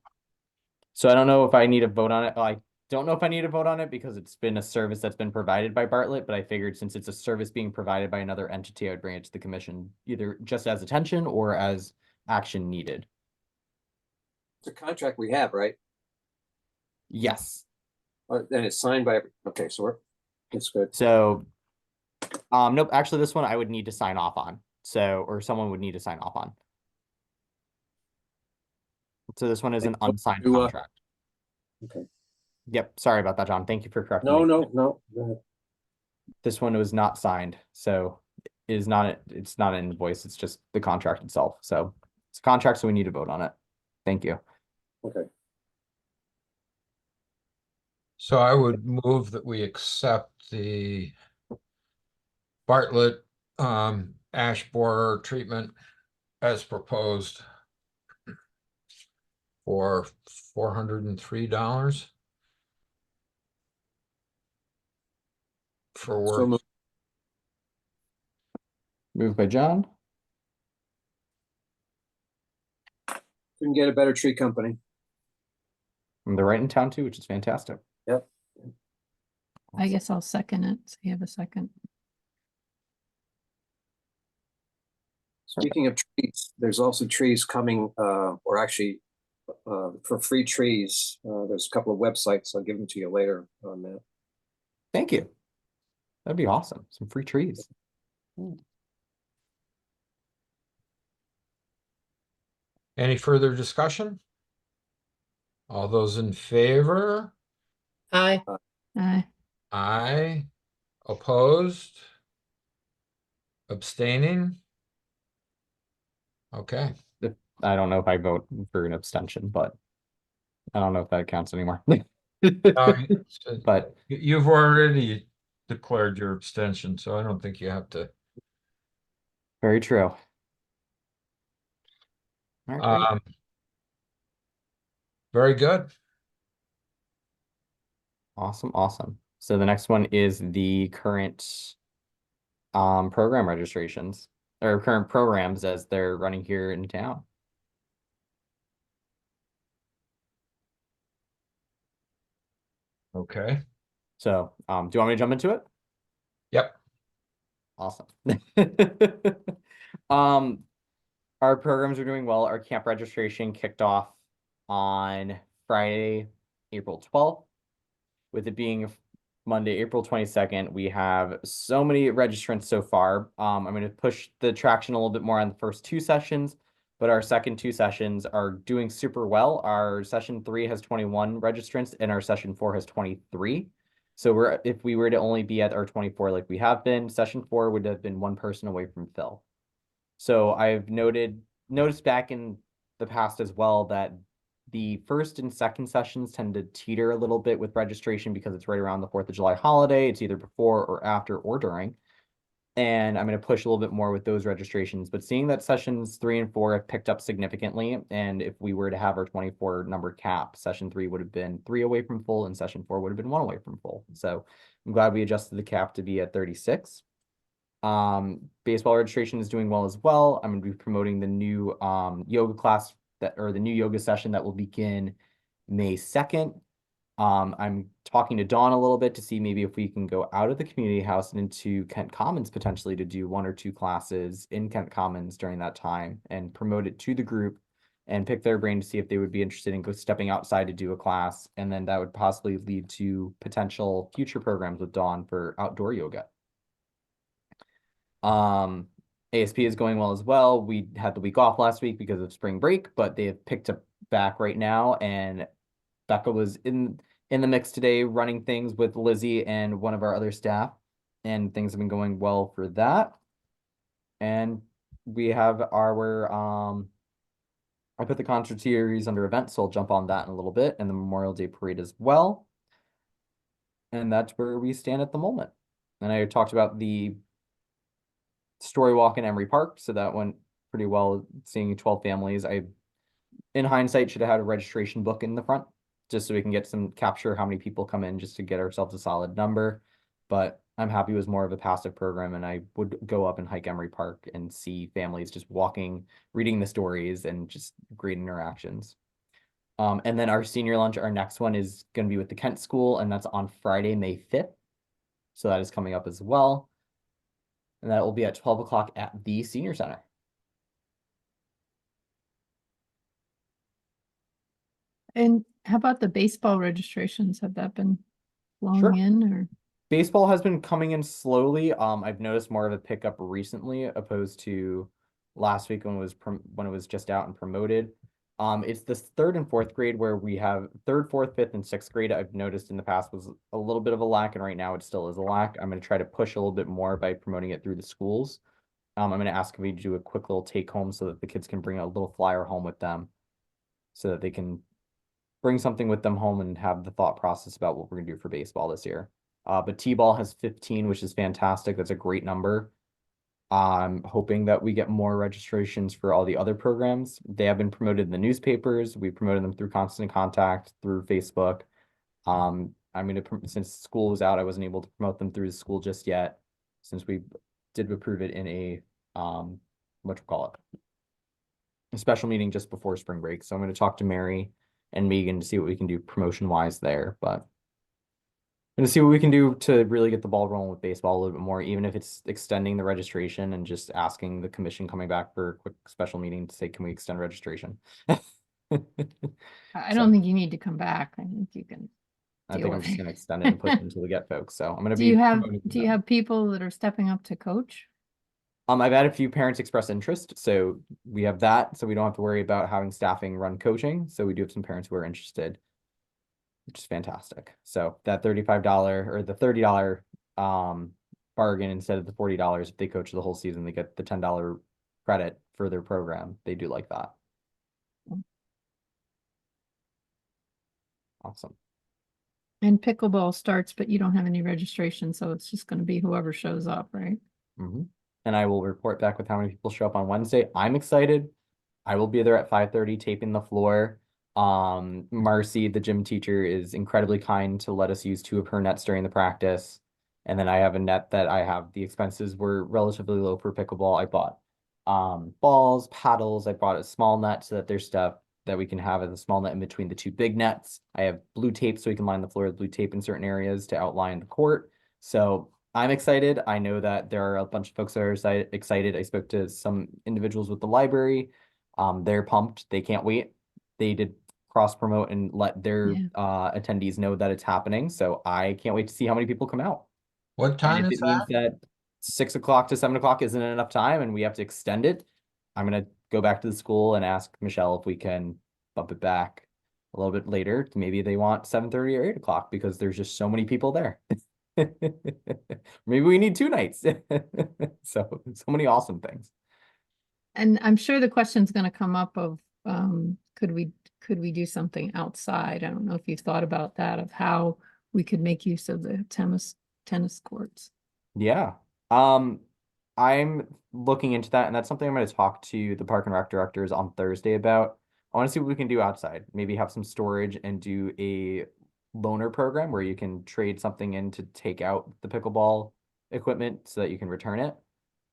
So I don't know if I need to vote on it. I don't know if I need to vote on it because it's been a service that's been provided by Bartlett, but I figured since it's a service being provided by another entity, I would bring it to the commission, either just as attention or as action needed. It's a contract we have, right? Yes. And it's signed by, okay, so it's good. So, nope, actually this one I would need to sign off on. So, or someone would need to sign off on. So this one is an unsigned You, contract. Okay. Yep, sorry about that, John. Thank you for correcting No, me. no. Go ahead. This one was not signed, so it's not an invoice, it's just the contract itself. So it's a contract, so we need to vote on it. Thank you. Okay. So I would move that we accept the Bartlett ash borer treatment as proposed for $403 for So work. moved. Moved by John, Couldn't get a better tree company. they're right in town too, which is fantastic. Yep. I guess I'll second it. So you have a second. Speaking of trees, there's also trees coming, or actually, for free trees. There's a couple of websites. I'll give them to you later on that. Thank you. That'd be awesome. Some free trees. Any further discussion? All those in favor? Aye. Aye. Opposed? Abstaining? Okay. I don't know if I vote for an abstention, but I don't know if that counts anymore. But You've already declared your abstention, so I don't think you have to. very true. All right, great. Very good. Awesome, awesome. So the next one is the current program registrations or current programs as they're running here in town. Okay. So do you want me to jump into it? Yep. Awesome. Our programs are doing well. Our camp registration kicked off on Friday, April 12th. With it being Monday, April 22nd, we have so many registrants so far. I'm going to push the traction a little bit more on the first two sessions, but our second two sessions are doing super well. Our session 3 has 21 registrants and our session 4 has 23. So if we were to only be at our 24 like we have been, session 4 would have been one person away from fill. So I've noticed back in the past as well that the first and second sessions tend to teeter a little bit with registration because it's right around the 4th of July holiday. It's either before or after or during. And I'm going to push a little bit more with those registrations, but seeing that sessions 3 and 4 have picked up significantly. And if we were to have our 24 number cap, session 3 would have been 3 away from full and session 4 would have been 1 away from full. So I'm glad we adjusted the cap to be at 36. Baseball registration is doing well as well. I'm going to be promoting the new yoga class the new yoga session that will begin May 2nd. I'm talking to Dawn a little bit to see maybe if we can go out of the community house and into Kent Commons potentially to do 1 or 2 classes in Kent Commons during that time and promote it to the group and pick their brain to see if they would be interested in stepping outside to do a class. And then that would possibly lead to potential future programs with Dawn for outdoor yoga. ASP is going well as well. We had the week off last week because of spring break, but they have picked up back right now. And Becca was in the mix today running things with Lizzie and one of our other staff, and things have been going well for that. And we have our I put the concert series under events, so I'll jump on that in a little bit, and the Memorial Day parade as well. And that's where we stand at the moment. And I talked about the story walk in Emery Park, so that went pretty well, seeing 12 families. I, in hindsight, should have had a registration book in the front just so we can get some capture how many people come in just to get ourselves a solid number. But I'm happy it was more of a passive program, and I would go up and hike Emery Park and see families just walking, reading the stories, and just great interactions. And then our senior lunch, our next one is going to be with the Kent School, and that's on Friday, May 5th. So that is coming up as well. And that will be at 12 o'clock at the Senior Center. And How about the baseball registrations? Have that been Sure. flowing in or? Baseball has been coming in slowly. I've noticed more of a pickup recently opposed to last week when it was just out and promoted. It's this third and fourth grade where we have third, fourth, fifth, and sixth grade. I've noticed in the past was a little bit of a lack, and right now it still is a lack. I'm going to try to push a little bit more by promoting it through the schools. I'm going to ask if we do a quick little take home so that the kids can bring a little flyer home with them, so that they can bring something with them home and have the thought process about what we're gonna do for baseball this year. But T-ball has 15, which is fantastic. That's a great number. I'm hoping that we get more registrations for all the other programs. They have been promoted in the newspapers. We promoted them through Constant Contact, through Facebook. I'm gonna, since school was out, I wasn't able to promote them through the school just yet, since we did approve it in a, what you call it? A special meeting just before spring break. So I'm gonna talk to Mary and Megan to see what we can do promotion wise there, but I'm gonna see what we can do to really get the ball rolling with baseball a little bit more, even if it's extending the registration and just asking the commission coming back for a quick special meeting to say, can we extend registration? I So- don't think you need to come back. I think you can. I deal think I'm with just it. gonna extend it and push it until we get folks. So I'm gonna Do be. you have, promoting do you them. have people that are stepping up to coach? I've had a few parents express interest, so we have that, so we don't have to worry about having staffing run coaching. So we do have some parents who are interested, which is fantastic. So that $35 or the $30 bargain instead of the $40, if they coach the whole season, they get the $10 credit for their program. They do like that. Awesome. And pickleball starts, but you don't have any registration, so it's just gonna be whoever shows up, right? And I will report back with how many people show up on Wednesday. I'm excited. I will be there at 5:30 taping the floor. Marcy, the gym teacher, is incredibly kind to let us use 2 of her nets during the practice. And then I have a net that I have, the expenses were relatively low for pickleball. I bought balls, paddles. I bought a small net so that there's stuff that we can have as a small net in between the 2 big nets. I have blue tape so we can line the floor with blue tape in certain areas to outline the court. So I'm excited. I know that there are a bunch of folks that are excited. I spoke to some individuals with the library. They're pumped. They can't wait. They did cross promote and let their attendees know that it's happening. So I can't wait to see how many people come out. What And time if is it means that? that 6 o'clock to 7 o'clock isn't enough time and we have to extend it, I'm gonna go back to the school and ask Michelle if we can bump it back a little bit later. Maybe they want 7:30 or 8 o'clock because there's just so many people there. Maybe we need 2 nights. So many awesome things. And I'm sure the question's gonna come up of, could we do something outside? I don't know if you've thought about that, of how we could make use of the tennis courts. Yeah. I'm looking into that, and that's something I'm going to talk to the park and rec directors on Thursday about. I want to see what we can do outside. Maybe have some storage and do a loaner program where you can trade something in to take out the pickleball equipment so that you can return it.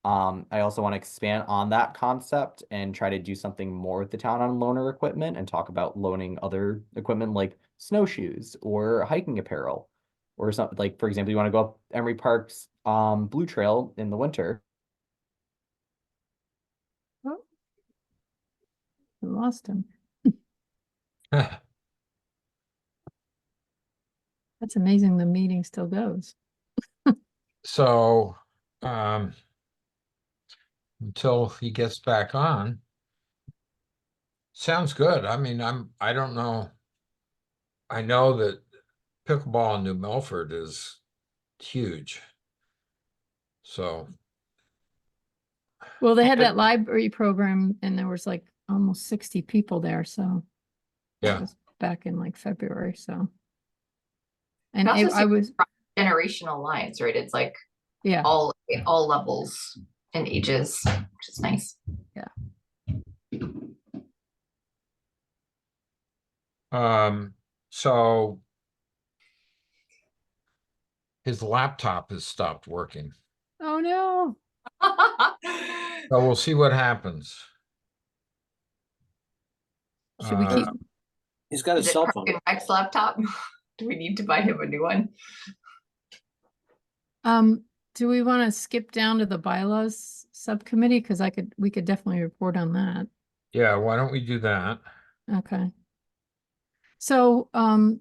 I also want to expand on that concept and try to do something more with the town on loaner equipment and talk about loaning other equipment like snowshoes or hiking apparel or something. Like, for example, you want to go up Emery Park's Blue Trail in the winter. Oh. I lost him. That's amazing. The meeting still goes. So, until he gets back on. Sounds good. I mean, I don't know. I know that pickleball in New Milford is huge. So, Well, they had that library program and there was like almost 60 people there, so. That yeah, was back in like February, so. And also I was, Generational lines, right? It's like yeah, all levels and ages, which is nice. so his laptop has stopped working. oh no. So we'll see what happens. Should we keep, He's got a Is it cell Park phone. and Rec's laptop? Do we need to buy him a new one? do we want to skip down to the bylaws subcommittee? Cause we could definitely report on that. Yeah, why don't we do that? Okay. So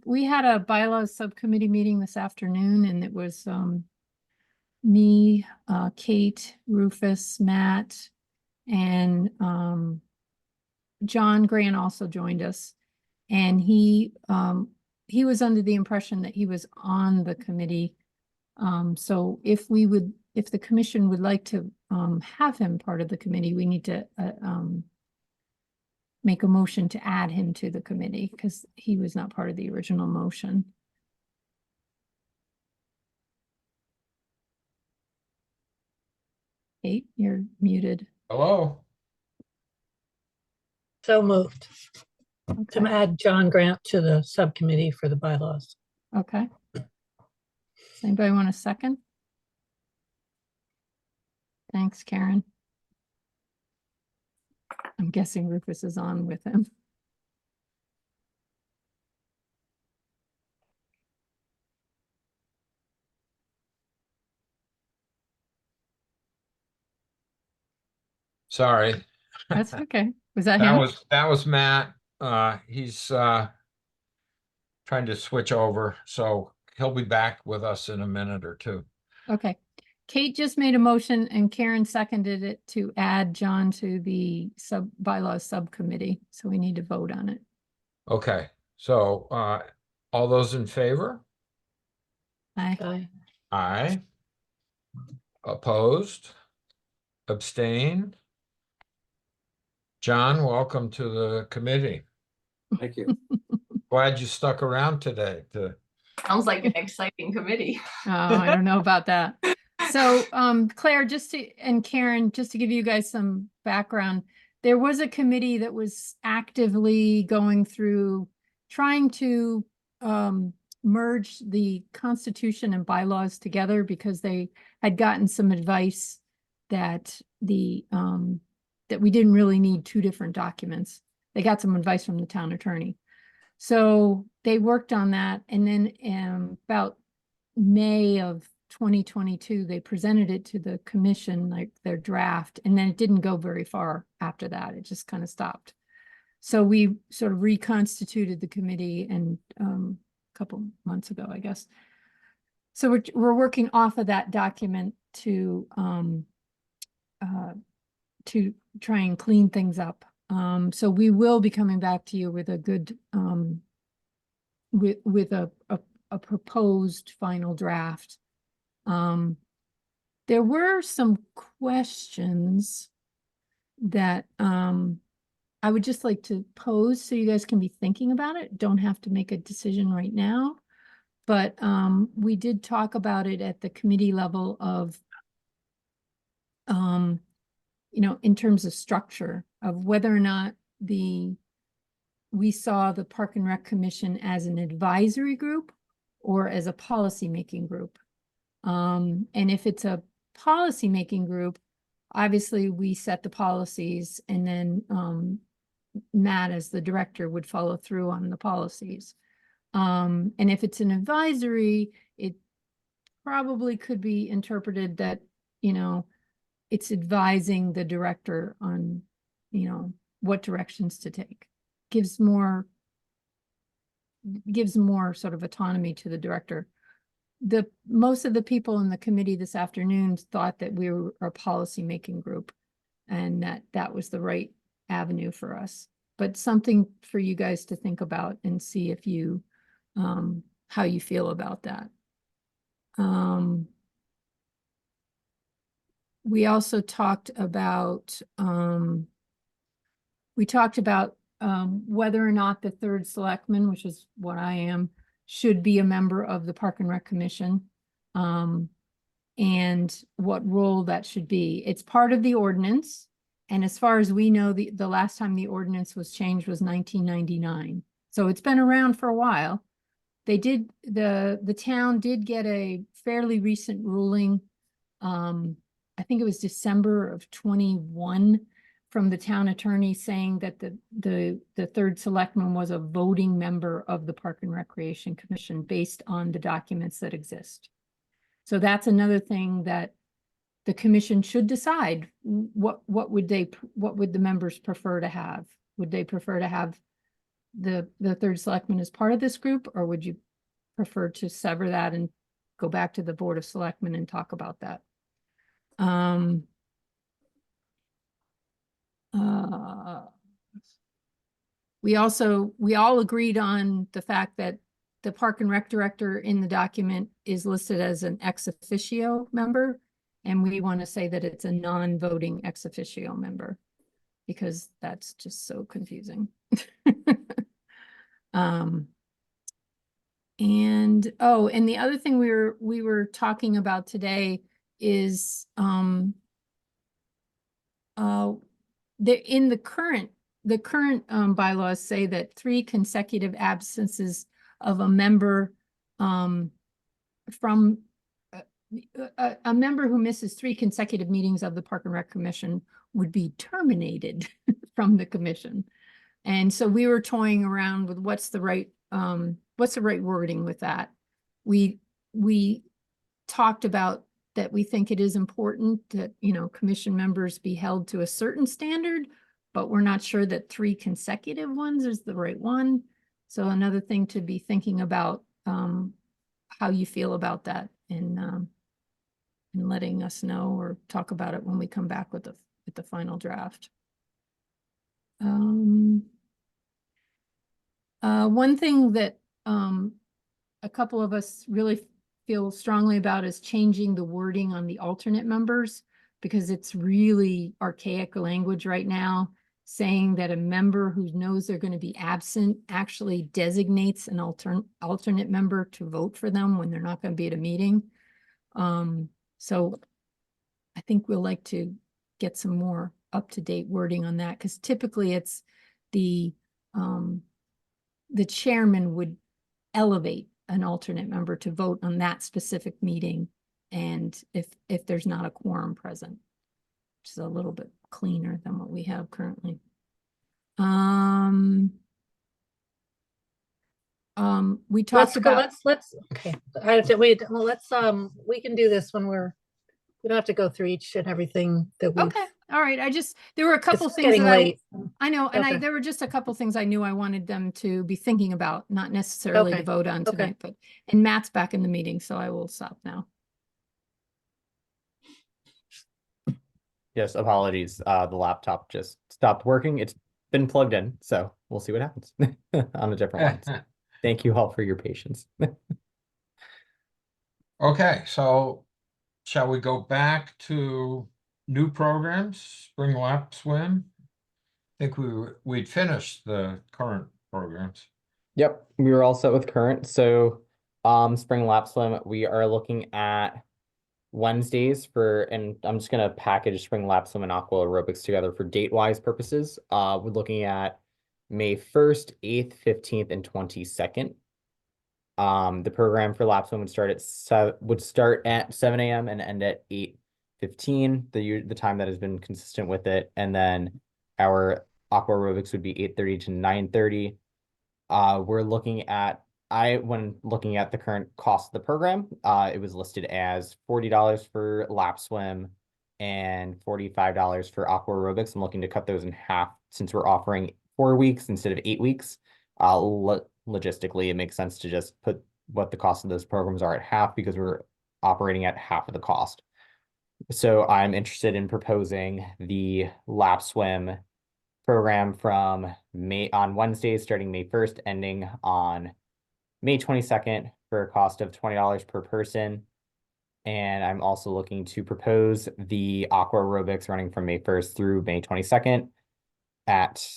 we had a bylaws subcommittee meeting this afternoon, and it was me, Kate, Rufus, Matt, and John Grant also joined us. And he was under the impression that he was on the committee. So if the commission would like to have him part of the committee, we need to make a motion to add him to the committee because he was not part of the original motion. Kate, you're muted. Hello? So moved Okay. to add John Grant to the subcommittee for the bylaws. Okay. Does anybody want a second? Thanks, Karen. I'm guessing Rufus is on with him. Sorry. That's okay. Was that That him? was Matt. He's trying to switch over, so he'll be back with us in a minute or two. Okay. Kate just made a motion and Karen seconded it to add John to the bylaws subcommittee. So we need to vote on it. Okay, so all those in favor? Aye. Aye. Aye. Opposed? Abstain? John, welcome to the committee. Thank you. Glad you stuck around today to, Sounds like an exciting committee. Oh, I don't know about that. So, Claire, and Karen, just to give you guys some background, there was a committee that was actively going through trying to merge the Constitution and bylaws together because they had gotten some advice that that we didn't really need two different documents. They got some advice from the town attorney. So they worked on that, and then about May of 2022, they presented it to the commission, like their draft, and then it didn't go very far after that. It just kind of stopped. So we sort of reconstituted the committee and a couple months ago, I guess. So we're working off of that document to try and clean things up. So we will be coming back to you with a good with a proposed final draft. There were some questions that I would just like to pose so you guys can be thinking about it. Don't have to make a decision right now, but we did talk about it at the committee level of you know, in terms of structure of whether or not we saw the Park and Rec Commission as an advisory group or as a policy-making group. And if it's a policy-making group, obviously we set the policies and then Matt as the director would follow through on the policies. And if it's an advisory, it probably could be interpreted that, you know, it's advising the director on, you know, what directions to take. Gives more sort of autonomy to the director. Most of the people in the committee this afternoon thought that we were a policy-making group and that was the right avenue for us. But something for you guys to think about and see if you, how you feel about that. We also talked about, whether or not the third selectman, which is what I am, should be a member of the Park and Rec Commission, and what role that should be. It's part of the ordinance, and as far as we know, the last time the ordinance was changed was 1999. So it's been around for a while. They did, the town did get a fairly recent ruling, I think it was December of 21, from the town attorney saying that the third selectman was a voting member of the Park and Recreation Commission based on the documents that exist. So that's another thing that the commission should decide. What would the members prefer to have? Would they prefer to have the third selectman as part of this group, or would you prefer to sever that and go back to the Board of Selectmen and talk about that? We all agreed on the fact that the Park and Rec Director in the document is listed as an ex officio member, and we want to say that it's a non-voting ex officio member, because that's just so confusing. And the other thing we were talking about today is the current bylaws say that 3 consecutive absences of a member from a member who misses 3 consecutive meetings of the Park and Rec Commission would be terminated from the commission. And so we were toying around with what's the right wording with that. We talked about that we think it is important that, commission members be held to a certain standard, but we're not sure that 3 consecutive ones is the right one. So another thing to be thinking about, how you feel about that, and letting us know or talk about it when we come back with the final draft. One thing that a couple of us really feel strongly about is changing the wording on the alternate members, because it's really archaic language right now, saying that a member who knows they're going to be absent actually designates an alternate member to vote for them when they're not going to be at a meeting. So I think we'll like to get some more up-to-date wording on that, because typically it's the chairman would elevate an alternate member to vote on that specific meeting, and if there's not a quorum present, which is a little bit cleaner than what we have currently. We talked about. Okay. I have to wait. Well, we can do this when we don't have to go through each and everything that we. Okay, all right. There were a couple It's things getting that late. I know, and Okay. there were just a couple things I knew I wanted them to be thinking about, not necessarily to Okay, vote on okay. tonight, and Matt's back in the meeting, so I will stop now. Yes, apologies. The laptop just stopped working. It's been plugged in, so we'll see what happens on a different one. Thank you all for your patience. Okay, so shall we go back to new programs, Spring Lap Swim? I think we'd finished the current programs. Yep, we were all set with current. So, Spring Lap Swim, we are looking at Wednesdays and I'm just gonna package Spring Lap Swim and Aqua Aerobics together for date-wise purposes. We're looking at May 1st, 8th, 15th, and 22nd. The program for lap swim would start at 7 a.m. and end at 8:15, the time that has been consistent with it. And then our aqua aerobics would be 8:30 to 9:30. When looking at the current cost of the program, it was listed as $40 for lap swim and $45 for aqua aerobics. I'm looking to cut those in half since we're offering 4 weeks instead of 8 weeks. Logistically, it makes sense to just put what the cost of those programs are at half, because we're operating at half of the cost. So I'm interested in proposing the lap swim program from on Wednesdays, starting May 1st, ending on May 22nd, for a cost of $20 per person. And I'm also looking to propose the aqua aerobics running from May 1st through May 22nd at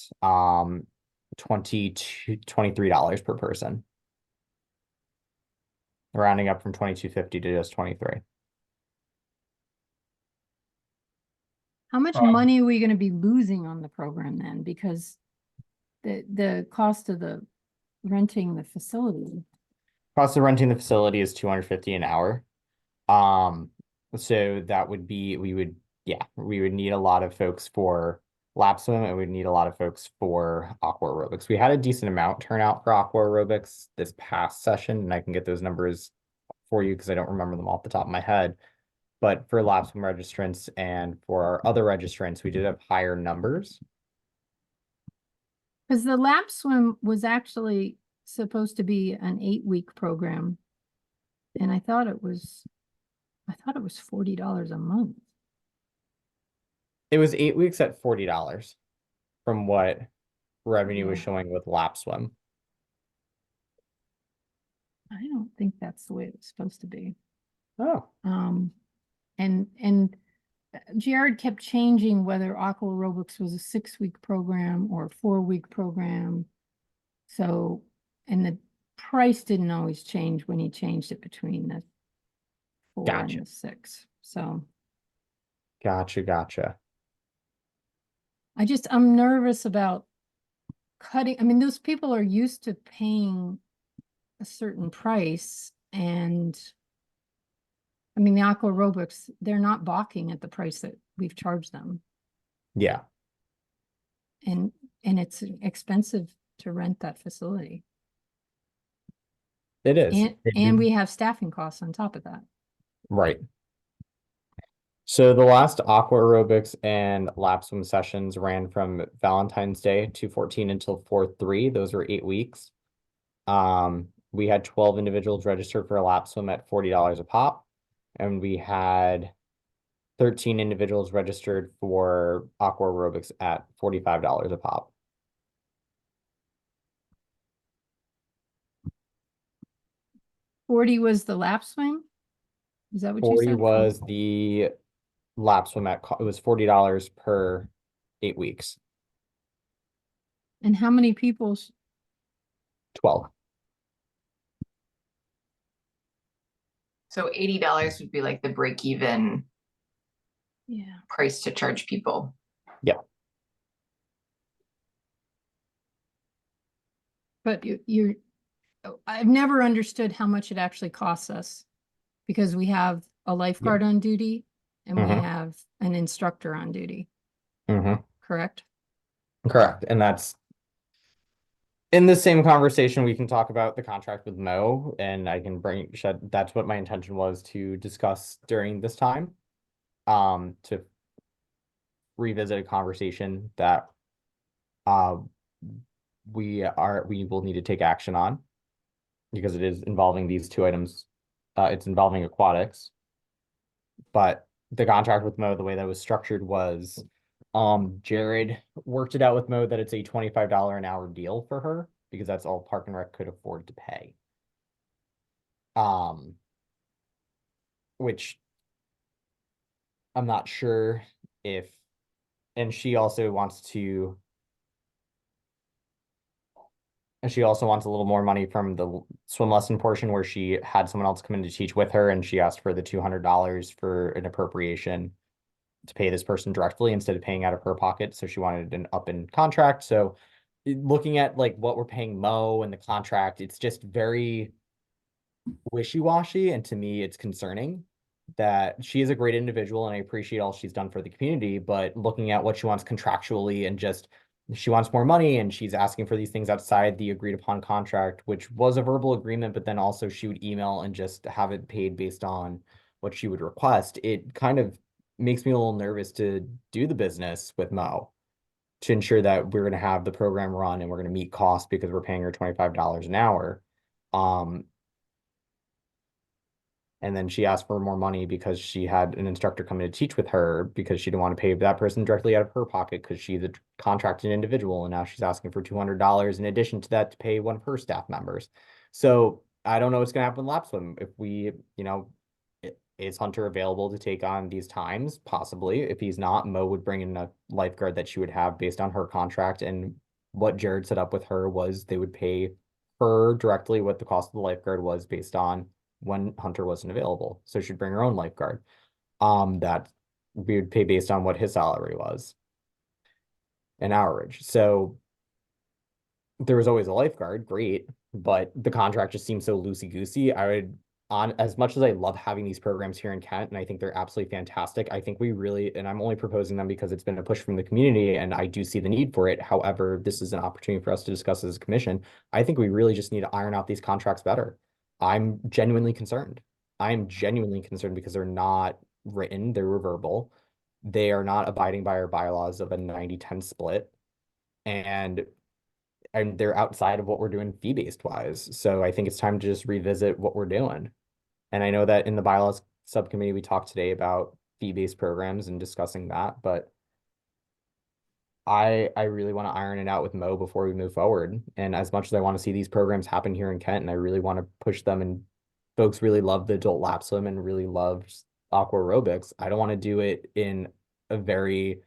$23 per person, rounding up from $22.50 to just $23. How much money are we going to be losing on the program then? Because the cost of the renting the facility. Cost of renting the facility is $250 an hour. So that would be, we would need a lot of folks for lap swim, and we'd need a lot of folks for aqua aerobics. We had a decent amount turnout for aqua aerobics this past session, and I can get those numbers for you because I don't remember them off the top of my head. But for lap swim registrants and for our other registrants, we did have higher numbers. Because the lap swim was actually supposed to be an 8-week program. And I thought it was $40 a month. It was 8 weeks at $40 from what revenue was Yeah. showing with lap swim. I don't think that's the way it was supposed to be. Oh, And Jared kept changing whether aqua aerobics was a 6-week program or a 4-week program. So, and the price didn't always change when he changed it between the 4 Gotcha. and the 6. So gotcha. I'm nervous about cutting. I mean, those people are used to paying a certain price, and I mean, the aqua aerobics, they're not balking at the price that we've charged them. Yeah, And it's expensive to rent that facility. it is. And It and is- we have staffing costs on top of that. Right. So the last aqua aerobics and lap swim sessions ran from Valentine's Day 2/14 until 4/3. Those were 8 weeks. We had 12 individuals registered for a lap swim at $40 a pop, and we had 13 individuals registered for aqua aerobics at $45 a pop. 40 was the lap swing? Is that what you 40 said? was the lap swim it was $40 per 8 weeks. And how many people? 12. So $80 would be like the break even Yeah. price to charge people. But I've never understood how much it actually costs us, because we have a lifeguard on duty and we Mhm. have an instructor on duty, Mm-hmm. correct? Correct. And that's in the same conversation, we can talk about the contract with Mo, and I can that's what my intention was to discuss during this time. To revisit a conversation that we will need to take action on, because it is involving these two items. It's involving aquatics. But the contract with Mo, the way that was structured was, Jared worked it out with Mo that it's a $25 an hour deal for her, because that's all Park and Rec could afford to pay. Which I'm not sure if, and she also wants a little more money from the swim lesson portion, where she had someone else come in to teach with her, and she asked for the $200 for an appropriation to pay this person directly instead of paying out of her pocket. So she wanted an up in contract. So looking at like what we're paying Mo and the contract, it's just very wishy-washy. And to me, it's concerning that she is a great individual and I appreciate all she's done for the community, but looking at what she wants contractually, and just she wants more money and she's asking for these things outside the agreed upon contract, which was a verbal agreement, but then also she would email and just have it paid based on what she would request. It kind of makes me a little nervous to do the business with Mo, to ensure that we're going to have the program run and we're going to meet costs, because we're paying her $25 an hour. And then she asked for more money because she had an instructor come in to teach with her, because she didn't want to pay that person directly out of her pocket, because she's a contracted individual. And now she's asking for $200 in addition to that to pay one of her staff members. So I don't know what's going to happen with lap swim. If we, is Hunter available to take on these times? Possibly. If he's not, Mo would bring in a lifeguard that she would have based on her contract. And what Jared set up with her was they would pay her directly what the cost of the lifeguard was based on when Hunter wasn't available. So she'd bring her own lifeguard. That we would pay based on what his salary was, an hourage. So there was always a lifeguard, great, but the contract just seems so loosey-goosey. As much as I love having these programs here in Kent, and I think they're absolutely fantastic, I think we really, and I'm only proposing them because it's been a push from the community and I do see the need for it. However, this is an opportunity for us to discuss as a commission. I think we really just need to iron out these contracts better. I'm genuinely concerned. I'm genuinely concerned because they're not written, they're verbal. They are not abiding by our bylaws of a 90-10 split. And and they're outside of what we're doing fee-based wise. So I think it's time to just revisit what we're doing. And I know that in the bylaws subcommittee, we talked today about fee-based programs and discussing that, but I really want to iron it out with Mo before we move forward. And as much as I want to see these programs happen here in Kent, and I really want to push them, and folks really love the adult lap swim and really love aqua aerobics, I don't want to do it in a very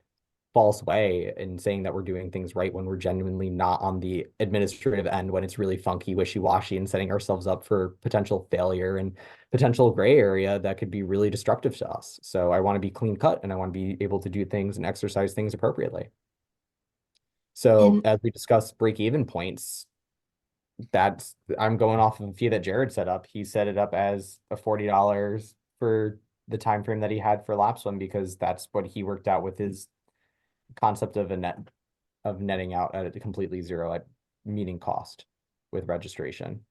false way and saying that we're doing things right when we're genuinely not on the administrative end, when it's really funky, wishy-washy, and setting ourselves up for potential failure and potential gray area that could be really destructive to us. So I want to be clean cut, and I want to be able to do things and exercise things appropriately. So And- as we discussed break-even points, I'm going off of a fee that Jared set up. He set it up as a $40 for the time frame that he had for lap swim, because that's what he worked out with his concept of netting out at a completely zero at meeting cost with registration.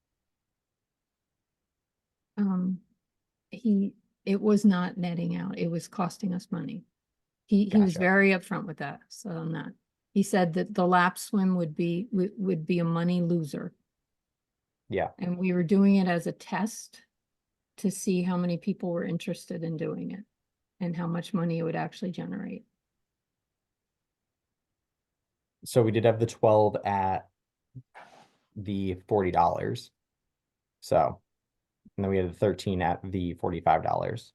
It was not netting out. It was costing us money. He was Gotcha. very upfront with that, so on that. He said that the lap swim would be a money loser. Yeah. And we were doing it as a test to see how many people were interested in doing it and how much money it would actually generate. So we did have the 12 at the $40. So, and then we had the 13 at the $45.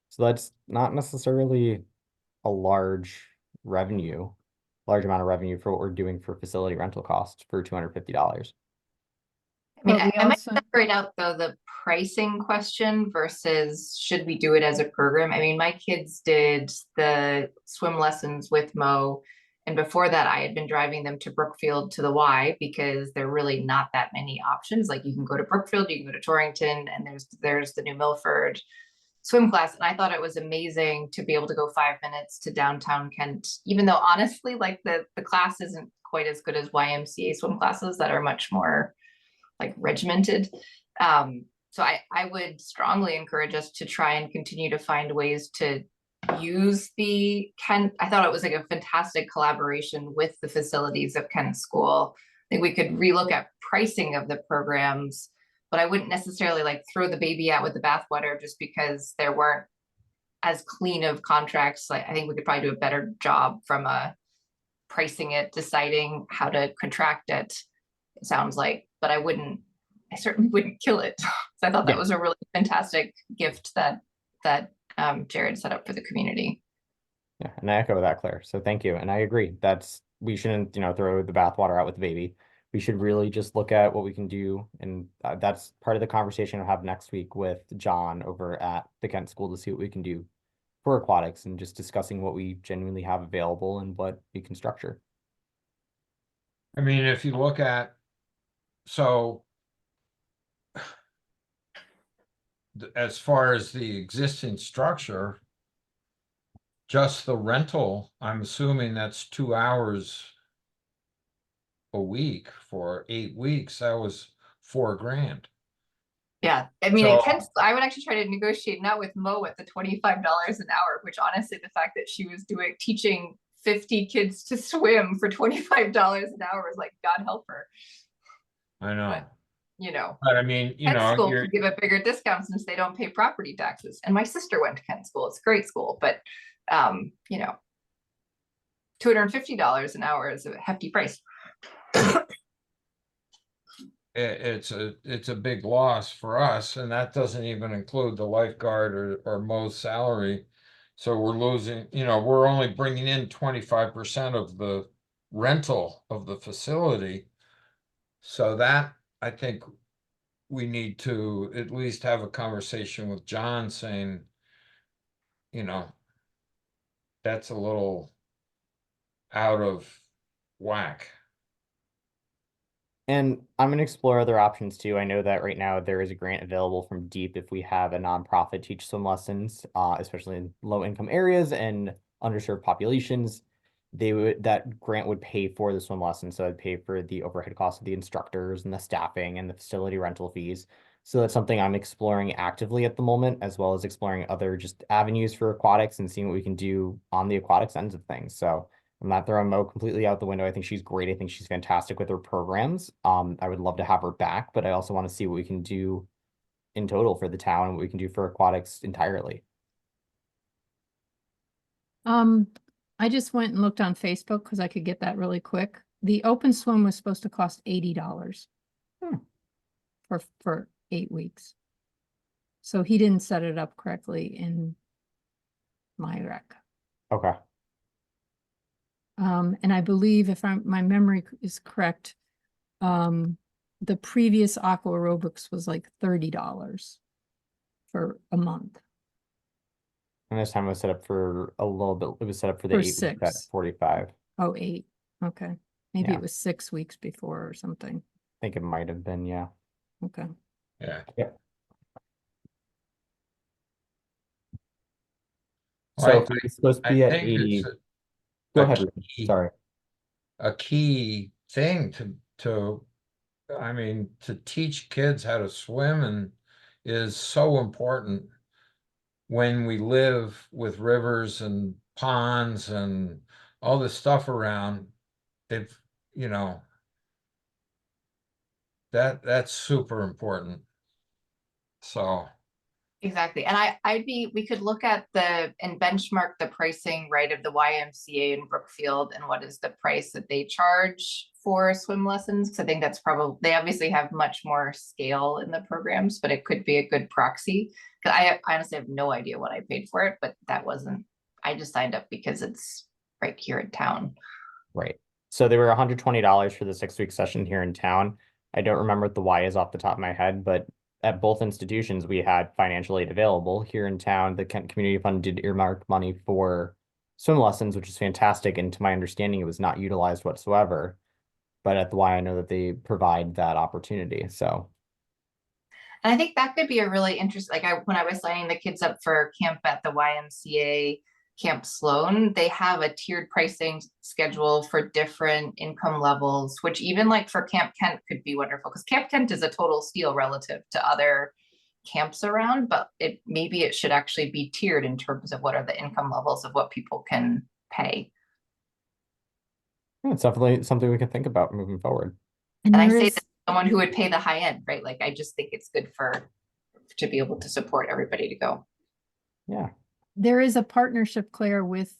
So that's not necessarily a large amount of revenue for what we're doing for facility rental costs for $250. I mean, But we I might also- separate out though the pricing question versus should we do it as a program? I mean, my kids did the swim lessons with Mo. And before that, I had been driving them to Brookfield to the Y because there are really not that many options. Like you can go to Brookfield, you can go to Torrington, and there's the New Milford swim class. And I thought it was amazing to be able to go 5 minutes to downtown Kent, even though honestly, like the class isn't quite as good as YMCA swim classes that are much more like regimented. So I would strongly encourage us to try and continue to find ways to use the Kent. I thought it was like a fantastic collaboration with the facilities of Kent School. I think we could relook at pricing of the programs, but I wouldn't necessarily like throw the baby out with the bathwater just because there weren't as clean of contracts. Like I think we could probably do a better job from pricing it, deciding how to contract it. It sounds like, but I certainly wouldn't kill it. So I thought that Yeah. was a really fantastic gift that Jared set up for the community. Yeah, and I echo that, Claire. So thank you. And I agree. We shouldn't, throw the bathwater out with the baby. We should really just look at what we can do. And that's part of the conversation I'll have next week with John over at the Kent School to see what we can do for aquatics and just discussing what we genuinely have available and what we can structure. I mean, if you look at, so as far as the existing structure, just the rental, I'm assuming that's 2 hours a week for 8 weeks. That was $4,000. Yeah, I mean, it So- can, I would actually try to negotiate not with Mo at the $25 an hour, which honestly, the fact that she was teaching 50 kids to swim for $25 an hour is like, God help her. I know, But, but I mean, Kent School could give a bigger discount since they don't pay property taxes. And my sister went to Kent School. It's a great school, but $250 an hour is a hefty price. it's a big loss for us, and that doesn't even include the lifeguard or Mo's salary. So we're losing, we're only bringing in 25% of the rental of the facility. So that, I think we need to at least have a conversation with John saying, that's a little out of whack. And I'm going to explore other options too. I know that right now there is a grant available from DEEP if we have a nonprofit teach swim lessons, especially in low income areas and underserved populations. That grant would pay for the swim lessons, so it'd pay for the overhead costs of the instructors and the staffing and the facility rental fees. So that's something I'm exploring actively at the moment, as well as exploring other just avenues for aquatics and seeing what we can do on the aquatics ends of things. So I'm not throwing Mo completely out the window. I think she's great. I think she's fantastic with her programs. I would love to have her back, but I also want to see what we can do in total for the town and what we can do for aquatics entirely. I just went and looked on Facebook because I could get that really quick. The open swim was supposed to cost $80 for 8 weeks. So he didn't set it up correctly in my rec. Okay. And I believe if my memory is correct, the previous aqua aerobics was like $30 for a month. And this time it was set up for a little bit, it was set up for the For 8 weeks at 6. 45. I Oh, 8. Okay. Maybe Yeah. it was 6 weeks before or something. think it might have been, yeah. Okay. Yeah. So Well, if it was supposed to I be at think 80, it's go a ahead, Rich, key- sorry. a key thing I mean, to teach kids how to swim and is so important when we live with rivers and ponds and all this stuff around. If, you know, that's super important. So, Exactly. And we could look at and benchmark the pricing, right, of the YMCA in Brookfield and what is the price that they charge for swim lessons. Cause I think that's probably, they obviously have much more scale in the programs, but it could be a good proxy. Cause I honestly have no idea what I paid for it, but I just signed up because it's right here in town. Right. So they were $120 for the 6-week session here in town. I don't remember what the Y is off the top of my head, but at both institutions, we had financial aid available. Here in town, the Kent Community Fund did earmark money for swim lessons, which is fantastic. And to my understanding, it was not utilized whatsoever. But at the Y, I know that they provide that opportunity. So, And I think that could be a really interesting, when I was signing the kids up for camp at the YMCA Camp Sloan, they have a tiered pricing schedule for different income levels, which even like for Camp Kent could be wonderful because Camp Kent is a total steal relative to other camps around, but maybe it should actually be tiered in terms of what are the income levels of what people can pay. yeah, it's definitely something we can think about moving forward. And I there say is- that someone who would pay the high end, right? Like I just think it's good to be able to support everybody to go. Yeah. There is a partnership, Claire, with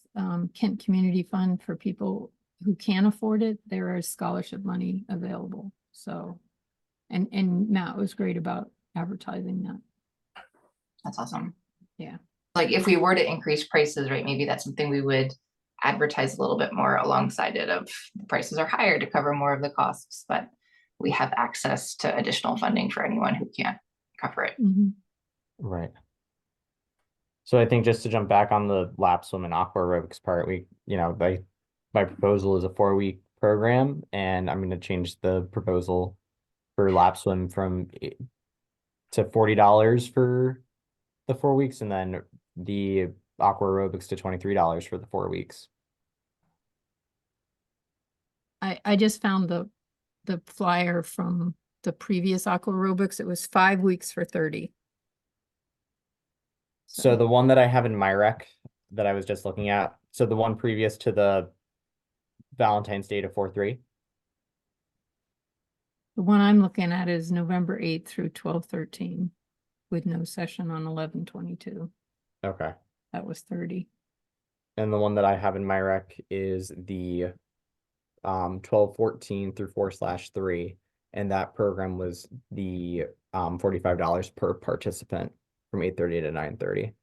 Kent Community Fund for people who can afford it. There is scholarship money available. So, and Matt was great about advertising that. That's awesome. Yeah. Like if we were to increase prices, right, maybe that's something we would advertise a little bit more alongside it of the prices are higher to cover more of the costs, but we have access to additional funding for anyone who can't cover it. Mhm. Right. So I think just to jump back on the lap swim and aqua aerobics part, my proposal is a 4-week program, and I'm going to change the proposal for lap swim to $40 for the 4 weeks, and then the aqua aerobics to $23 for the 4 weeks. I just found the flyer from the previous aqua aerobics. It was 5 weeks for 30. So the one that I have in my rec that I was just looking at, so the one previous to the Valentine's Day to 4-3. The one I'm looking at is November 8th through 12/13 with no session on 11/22. Okay. That was 30. And the one that I have in my rec is the 12/14 through 4/3. And that program was the $45 per participant from 8:30 to 9:30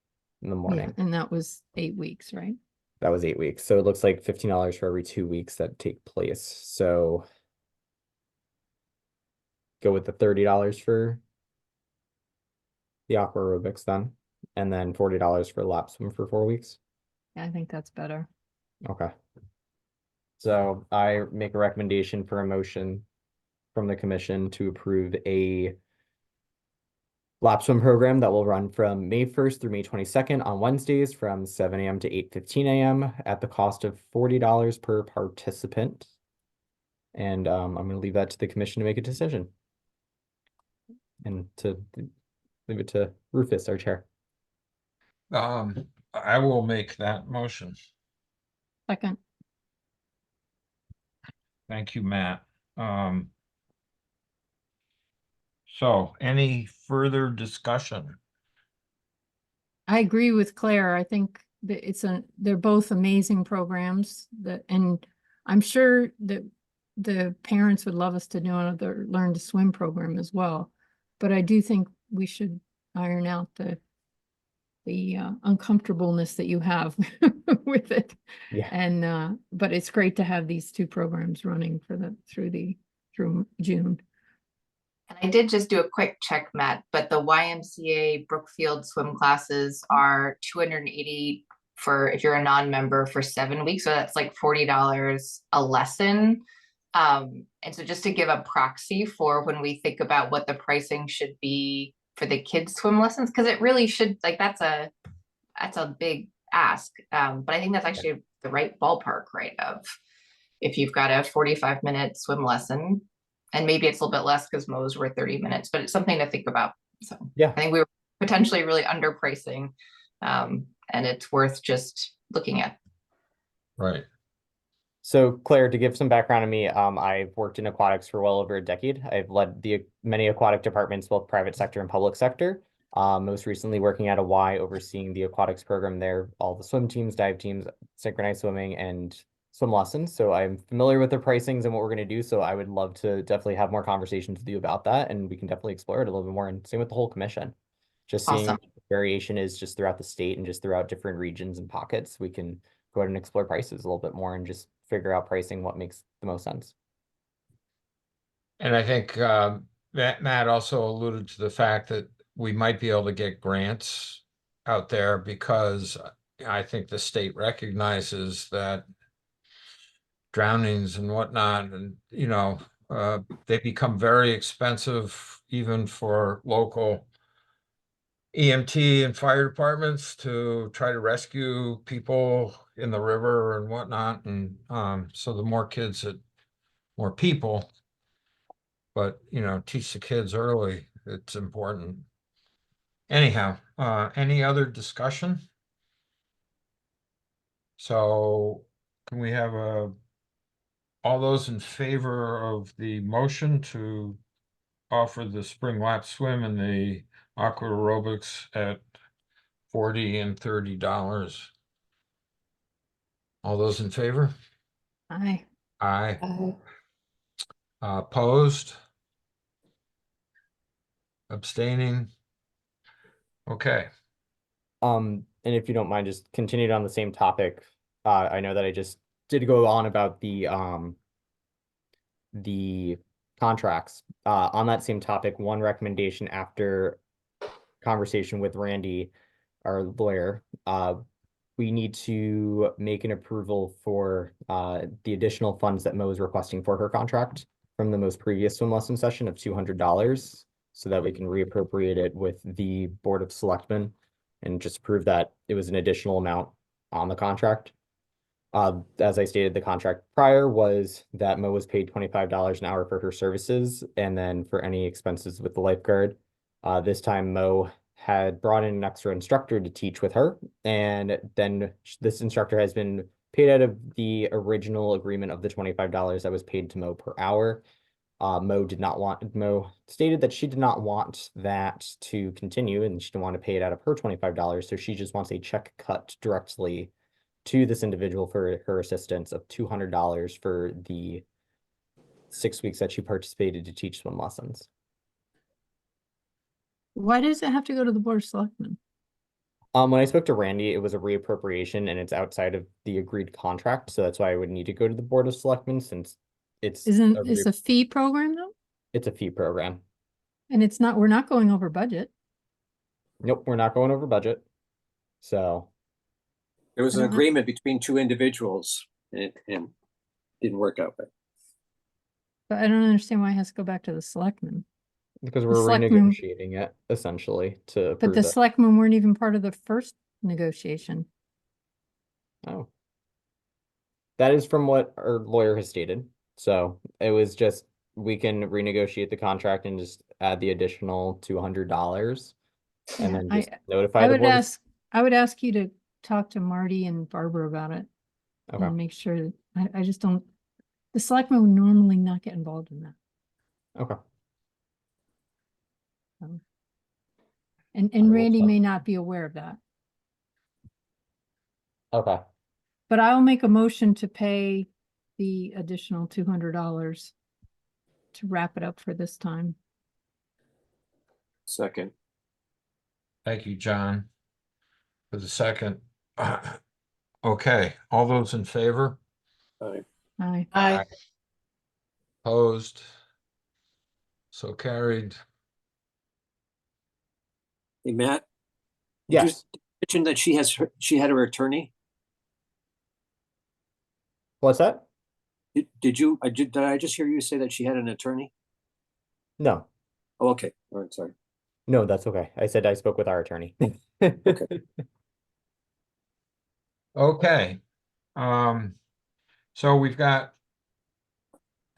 in the morning. Yeah, and that was 8 weeks, right? That was 8 weeks. So it looks like $15 for every 2 weeks that take place. So go with the $30 for the aqua aerobics then, and then $40 for lap swim for 4 weeks. Yeah, I think that's better. Okay. So I make a recommendation for a motion from the commission to approve a lap swim program that will run from May 1st through May 22nd on Wednesdays from 7 a.m. to 8:15 a.m. at the cost of $40 per participant. And I'm going to leave that to the commission to make a decision. And to leave it to Rufus, our chair. I will make that motion. Second. Thank you, Matt. So any further discussion? I agree with Claire. I think that they're both amazing programs and I'm sure that the parents would love us to do another learn to swim program as well. But I do think we should iron out the uncomfortableness that you have with it. Yeah. And but it's great to have these two programs running through June. And I did just do a quick check, Matt, but the YMCA Brookfield swim classes are 280 for if you're a non-member for 7 weeks. So that's like $40 a lesson. And so just to give a proxy for when we think about what the pricing should be for the kids swim lessons, because it really should, like, that's a big ask. But I think that's actually the right ballpark, right? Of if you've got a 45-minute swim lesson, and maybe it's a little bit less because Mo's were 30 minutes, but it's something to think about. So Yeah. I think we were potentially really underpricing, and it's worth just looking at. Right. So Claire, to give some background on me, I've worked in aquatics for well over a decade. I've led many aquatic departments, both private sector and public sector. Most recently working at a Y, overseeing the aquatics program there, all the swim teams, dive teams, synchronized swimming, and swim lessons. So I'm familiar with the pricings and what we're going to do. So I would love to definitely have more conversations with you about that, and we can definitely explore it a little bit more. And same with the whole commission. Just seeing Awesome. what the variation is just throughout the state and just throughout different regions and pockets. We can go ahead and explore prices a little bit more and just figure out pricing, what makes the most sense. And I think Matt also alluded to the fact that we might be able to get grants out there because I think the state recognizes that drownings and whatnot, and they become very expensive even for local EMT and fire departments to try to rescue people in the river and whatnot. And so the more kids more people, but teach the kids early, it's important. Anyhow, any other discussion? So can we have all those in favor of the motion to offer the spring lap swim and the aqua aerobics at $40 and $30? All those in favor? Aye. Aye. Opposed? Abstaining? Okay. And if you don't mind, just continued on the same topic. I know that I just did go on about the contracts. On that same topic, one recommendation after conversation with Randy, our lawyer, we need to make an approval for the additional funds that Mo is requesting for her contract from the most previous swim lesson session of $200, so that we can reappropriate it with the Board of Selectmen and just prove that it was an additional amount on the contract. As I stated, the contract prior was that Mo was paid $25 an hour for her services, and then for any expenses with the lifeguard. This time Mo had brought in an extra instructor to teach with her, and then this instructor has been paid out of the original agreement of the $25 that was paid to Mo per hour. Mo stated that she did not want that to continue, and she didn't want to pay it out of her $25. So she just wants a check cut directly to this individual for her assistance of $200 for the 6 weeks that she participated to teach swim lessons. Why does it have to go to the Board of Selectmen? When I spoke to Randy, it was a reappropriation and it's outside of the agreed contract. So that's why I would need to go to the Board of Selectmen, since it's It's a fee program though? it's a fee program. And we're not going over budget. Nope, we're not going over budget. So There was an Mhm. agreement between two individuals and it didn't work out. But But I don't understand why it has to go back to the selectmen. because we're selectmen- renegotiating it essentially to But approve the it. selectmen weren't even part of the first negotiation. Oh. That is from what our lawyer has stated. So it was just, we can renegotiate the contract and just add the additional $200 and Yeah, then I- just notify I the would board. I would ask you to talk to Marty and Barbara about it Okay. and make sure that, I just don't, The selectmen would normally not get involved in that. Okay. And I will Randy check. may not be aware of that. Okay. But I will make a motion to pay the additional $200 to wrap it up for this time. Second. Thank you, John, for the second. Okay, all those in favor? Aye. Aye. Aye. Opposed? So carried. Hey, Matt? did you Yes. mention that she had her attorney? What's that? Did I just hear you say that she had an attorney? No. Oh, okay. All right, sorry. No, that's okay. I said I spoke with our attorney. Okay. So we've got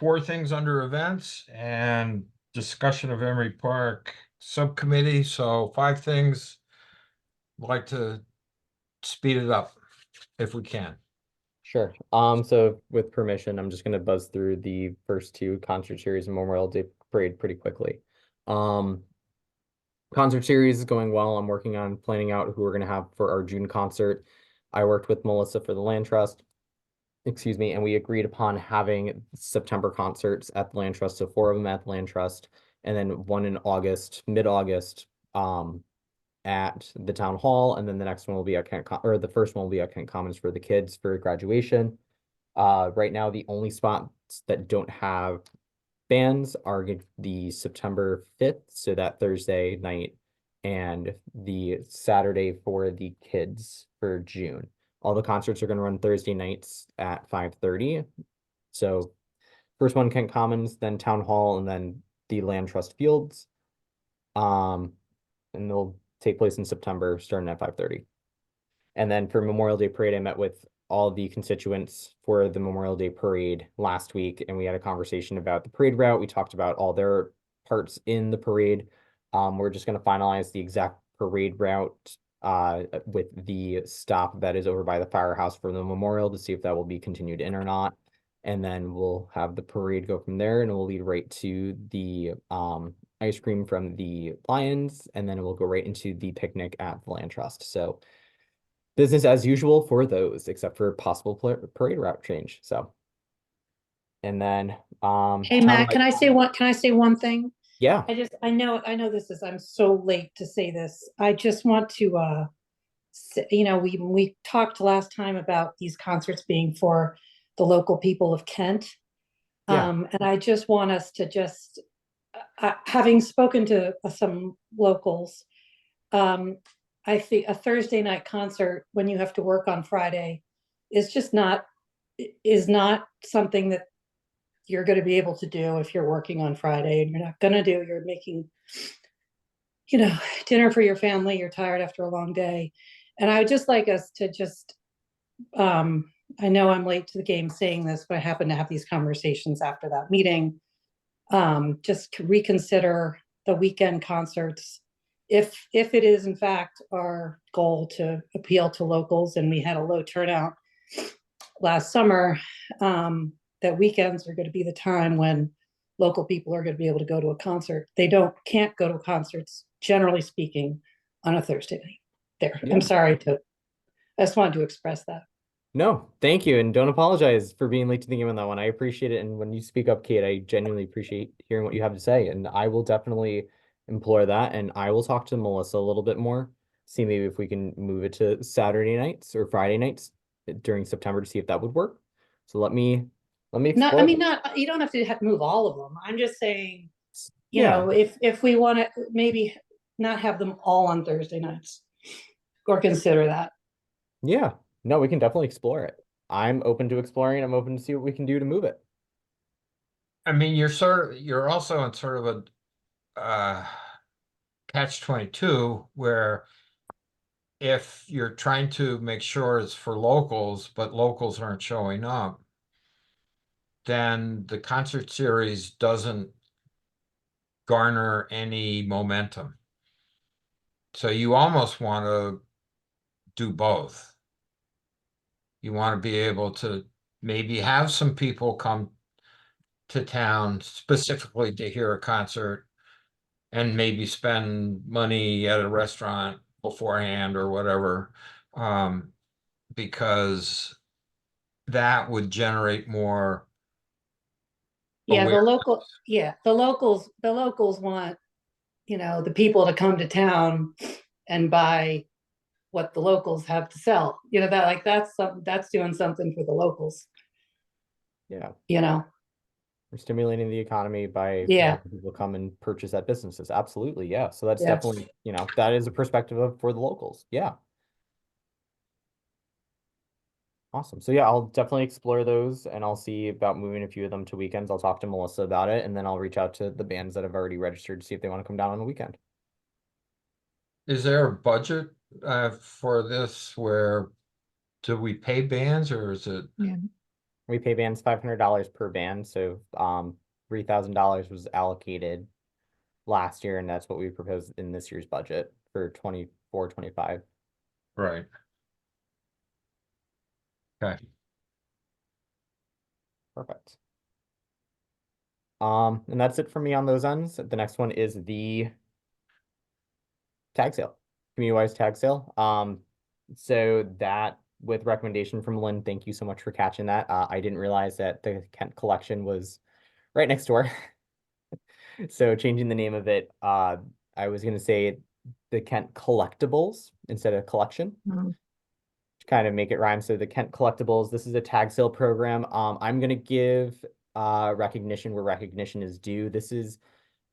4 things under events and discussion of Emery Park subcommittee, so 5 things. I'd like to speed it up if we can. Sure. So with permission, I'm just gonna buzz through the first 2 concert series and Memorial Day parade pretty quickly. Concert series is going well. I'm working on planning out who we're gonna have for our June concert. I worked with Melissa for the Land Trust, excuse me, and we agreed upon having September concerts at the Land Trust, so 4 of them at the Land Trust, and then 1 in August, mid-August, at the town hall, and then the next one will be at the first one will be at Kent Commons for the kids for graduation. Right now, the only spots that don't have bands are the September 5th, so that Thursday night, and the Saturday for the kids for June. All the concerts are going to run Thursday nights at 5:30. So first one, Kent Commons, then Town Hall, and then the Land Trust Fields. And they'll take place in September, starting at 5:30. And then for Memorial Day Parade, I met with all the constituents for the Memorial Day Parade last week, and we had a conversation about the parade route. We talked about all their parts in the parade. We're just going to finalize the exact parade route with the stop that is over by the firehouse for the memorial to see if that will be continued in or not. And then we'll have the parade go from there, and it will lead right to the ice cream from the Lions, and then it will go right into the picnic at the Land Trust. So business as usual for those, except for possible parade route change. So, and then Hey, town Matt, light- can I say one thing? yeah, I know I'm so late to say this. I just want to, we talked last time about these concerts being for the local people of Kent. Yeah. And I just want us to just, having spoken to some locals, I think a Thursday night concert when you have to work on Friday is not something that you're going to be able to do if you're working on Friday, and you're making, dinner for your family. You're tired after a long day. And I would just like us to just, I know I'm late to the game saying this, but I happen to have these conversations after that meeting. Just reconsider the weekend concerts. If it is in fact our goal to appeal to locals, and we had a low turnout last summer, that weekends are going to be the time when local people are going to be able to go to a concert. They can't go to concerts, generally speaking, on a Thursday night. There, Yeah. I'm sorry I just wanted to express that. no, thank you, and don't apologize for being late to the game on that one. I appreciate it, and when you speak up, Kate, I genuinely appreciate hearing what you have to say, and I will definitely implore that, and I will talk to Melissa a little bit more, see maybe if we can move it to Saturday nights or Friday nights during September to see if that would work. So let me explore. You don't have to move all of them. I'm just saying, Yeah. if we want to maybe not have them all on Thursday nights, or consider that. Yeah, no, we can definitely explore it. I'm open to exploring. I'm open to see what we can do to move it. I mean, you're also in sort of a catch-22 where if you're trying to make sure it's for locals, but locals aren't showing up, then the concert series doesn't garner any momentum. So you almost want to do both. You want to be able to maybe have some people come to town specifically to hear a concert and maybe spend money at a restaurant beforehand or whatever. Because that would generate more. Yeah, awareness. the locals want, the people to come to town and buy what the locals have to sell. That's doing something for the locals, Yeah, you know? we're stimulating the economy by Yeah. having people come and purchase at businesses. Absolutely, yeah. So that's Yeah. definitely, that is a perspective for the locals. Yeah. Awesome. So yeah, I'll definitely explore those and I'll see about moving a few of them to weekends. I'll talk to Melissa about it and then I'll reach out to the bands that have already registered to see if they want to come down on the weekend. Is there a budget for this where do we pay bands or is it? We pay bands $500 per band, so $3,000 was allocated last year, and that's what we proposed in this year's budget for 24-25. Right. Okay. Perfect. And that's it for me on those ends. The next one is the tag sale, community-wise tag sale. So that with recommendation from Lynn, thank you so much for catching that. I didn't realize that the Kent collection was right next door. So changing the name of it, I was gonna say the Kent Collectibles instead of collection. Mhm. To kind of make it rhyme. So the Kent Collectibles, this is a tag sale program. I'm gonna give recognition where recognition is due. This is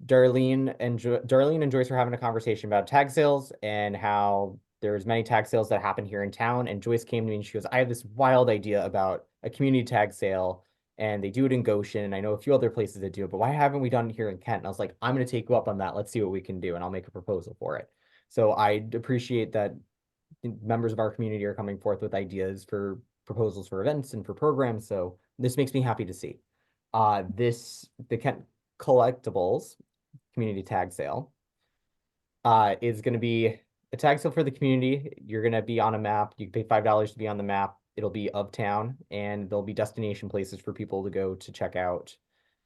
Darlene and Joyce were having a conversation about tag sales and how there's many tag sales that happen here in town. And Joyce came to me and she goes, I have this wild idea about a community tag sale and they do it in Goshen. And I know a few other places that do it, but why haven't we done it here in Kent? And I was like, I'm going to take you up on that. Let's see what we can do. And I'll make a proposal for it. So I appreciate that members of our community are coming forth with ideas for proposals for events and for programs. So this makes me happy to see. The Kent Collectibles community tag sale is going to be a tag sale for the community. You're going to be on a map. You can pay $5 to be on the map. It'll be of town and there'll be destination places for people to go to check out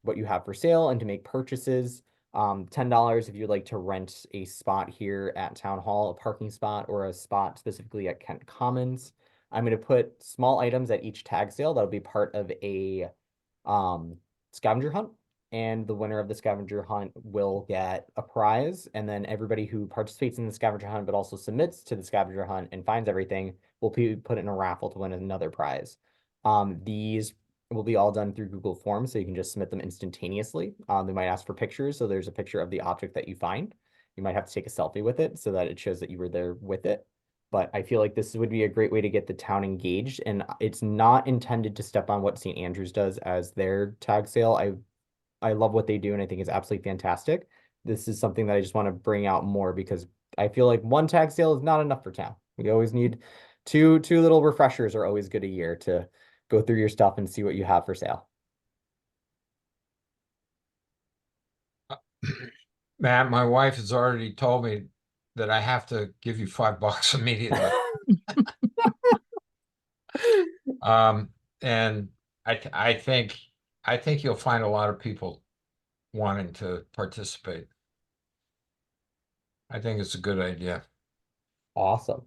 what you have for sale and to make purchases. $10 if you'd like to rent a spot here at Town Hall, a parking spot or a spot specifically at Kent Commons. I'm going to put small items at each tag sale. That'll be part of a scavenger hunt. And the winner of the scavenger hunt will get a prize. And then everybody who participates in the scavenger hunt, but also submits to the scavenger hunt and finds everything, will be put in a raffle to win another prize. These will be all done through Google Forms, so you can just submit them instantaneously. They might ask for pictures, so there's a picture of the object that you find. You might have to take a selfie with it so that it shows that you were there with it. But I feel like this would be a great way to get the town engaged, and it's not intended to step on what St. Andrews does as their tag sale. I love what they do, and I think it's absolutely fantastic. This is something that I just want to bring out more because I feel like one tag sale is not enough for town. We always need two little refreshers are always good a year to go through your stuff and see what you have for sale. Matt, my wife has already told me that I have to give you $5 immediately. And I think you'll find a lot of people wanting to participate. I think it's a good idea. Awesome.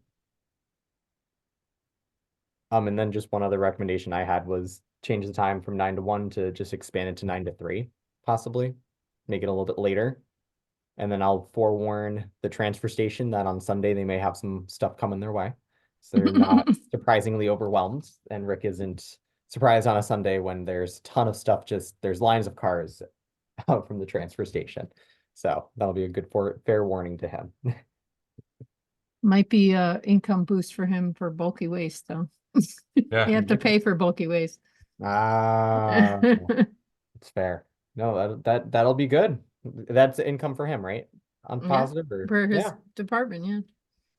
And then just one other recommendation I had was change the time from 9 to 1 to just expand it to 9 to 3, possibly. Make it a little bit later. And then I'll forewarn the transfer station that on Sunday they may have some stuff coming their way. So they're not surprisingly overwhelmed. And Rick isn't surprised on a Sunday when there's a ton of stuff, there's lines of cars out from the transfer station. So that'll be a good fair warning to him. Might be a income boost for him for bulky waste, though. Yeah. You have to pay for bulky waste. Ah, it's fair. No, that'll be good. That's income for him, right? On Yeah, positive or For his yeah. department, yeah.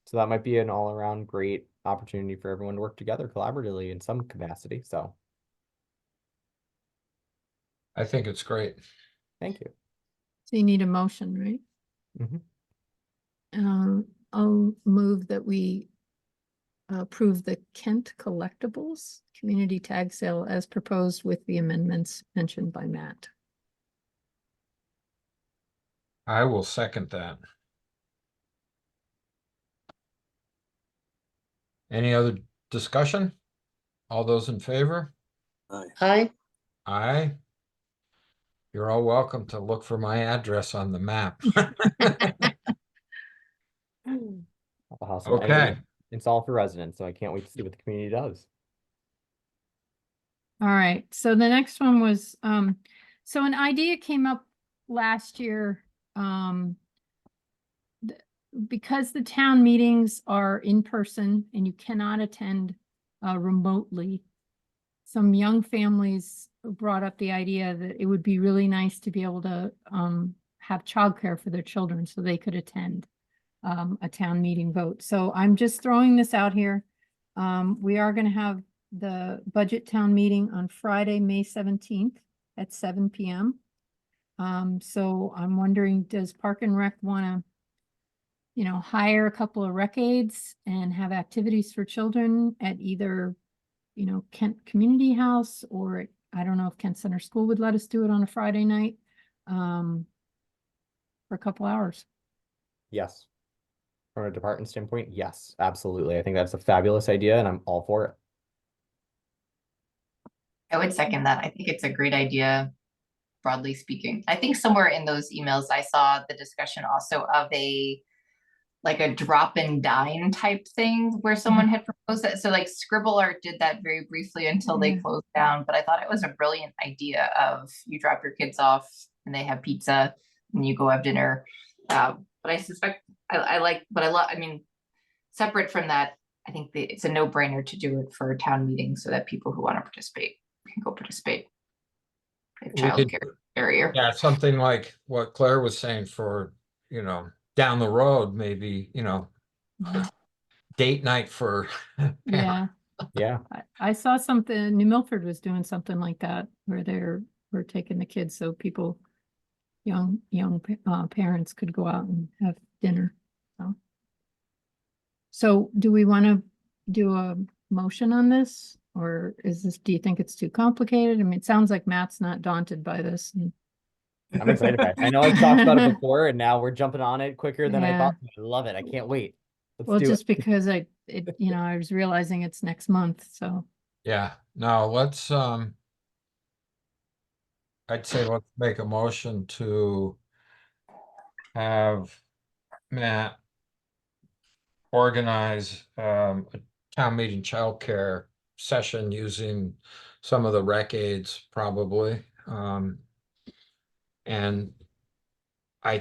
So that might be an all around great opportunity for everyone to work together collaboratively in some capacity. So I think it's great. thank you. So you need a motion, right? Mhm. I'll move that we approve the Kent Collectibles community tag sale as proposed with the amendments mentioned by Matt. I will second that. Any other discussion? All those in favor? Hi, Aye. You're all welcome to look for my address on the map. Awesome. And Okay, it's all for residents, so I can't wait to see what the community does. All right, so the next one was, so an idea came up last year, because the town meetings are in person and you cannot attend remotely. Some young families brought up the idea that it would be really nice to be able to have childcare for their children so they could attend a town meeting vote. So I'm just throwing this out here. We are going to have the budget town meeting on Friday, May 17th at 7 p.m. So I'm wondering, does Park and Rec want to, hire a couple of rec aides and have activities for children at either, Kent Community House, or I don't know if Kent Center School would let us do it on a Friday night for a couple hours. Yes. From a department standpoint, yes, absolutely. I think that's a fabulous idea and I'm all for it. I would second that. I think it's a great idea, broadly speaking. I think somewhere in those emails, I saw the discussion also of a drop and dine type thing where someone had proposed that. So like Scribble Art did that very briefly until they closed down, but I thought it was a brilliant idea of you drop your kids off and they have pizza and you go have dinner. But I suspect separate from that, I think it's a no-brainer to do it for a town meeting so that people who want to participate can go participate. Childcare barrier. yeah, something like what Claire was saying for, down the road, maybe, date night for Yeah. Yeah. I saw something, New Milford was doing something like that where we're taking the kids so people, young parents could go out and have dinner. So do we want to do a motion on this? Or do you think it's too complicated? I mean, it sounds like Matt's not daunted by this. I'm excited about it. I know I talked about it before and now we're jumping on it quicker than I Yeah. thought. I love it. I can't wait. Let's Well, do just it. because I was realizing it's next month, so. Yeah, no, let's, I'd say let's make a motion to have Matt organize a town meeting childcare session using some of the rec aids probably. And I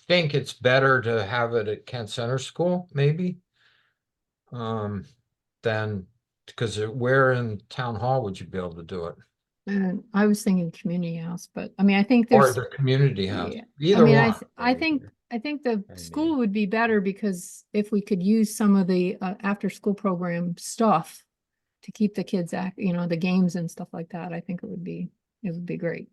think it's better to have it at Kent Center School, maybe. Then, because where in town hall would you be able to do it? And I was thinking community house, but I mean, I think Or there's, the community house, yeah. either one. I think the school would be better because if we could use some of the after school program stuff to keep the kids the games and stuff like that, I think it would be great.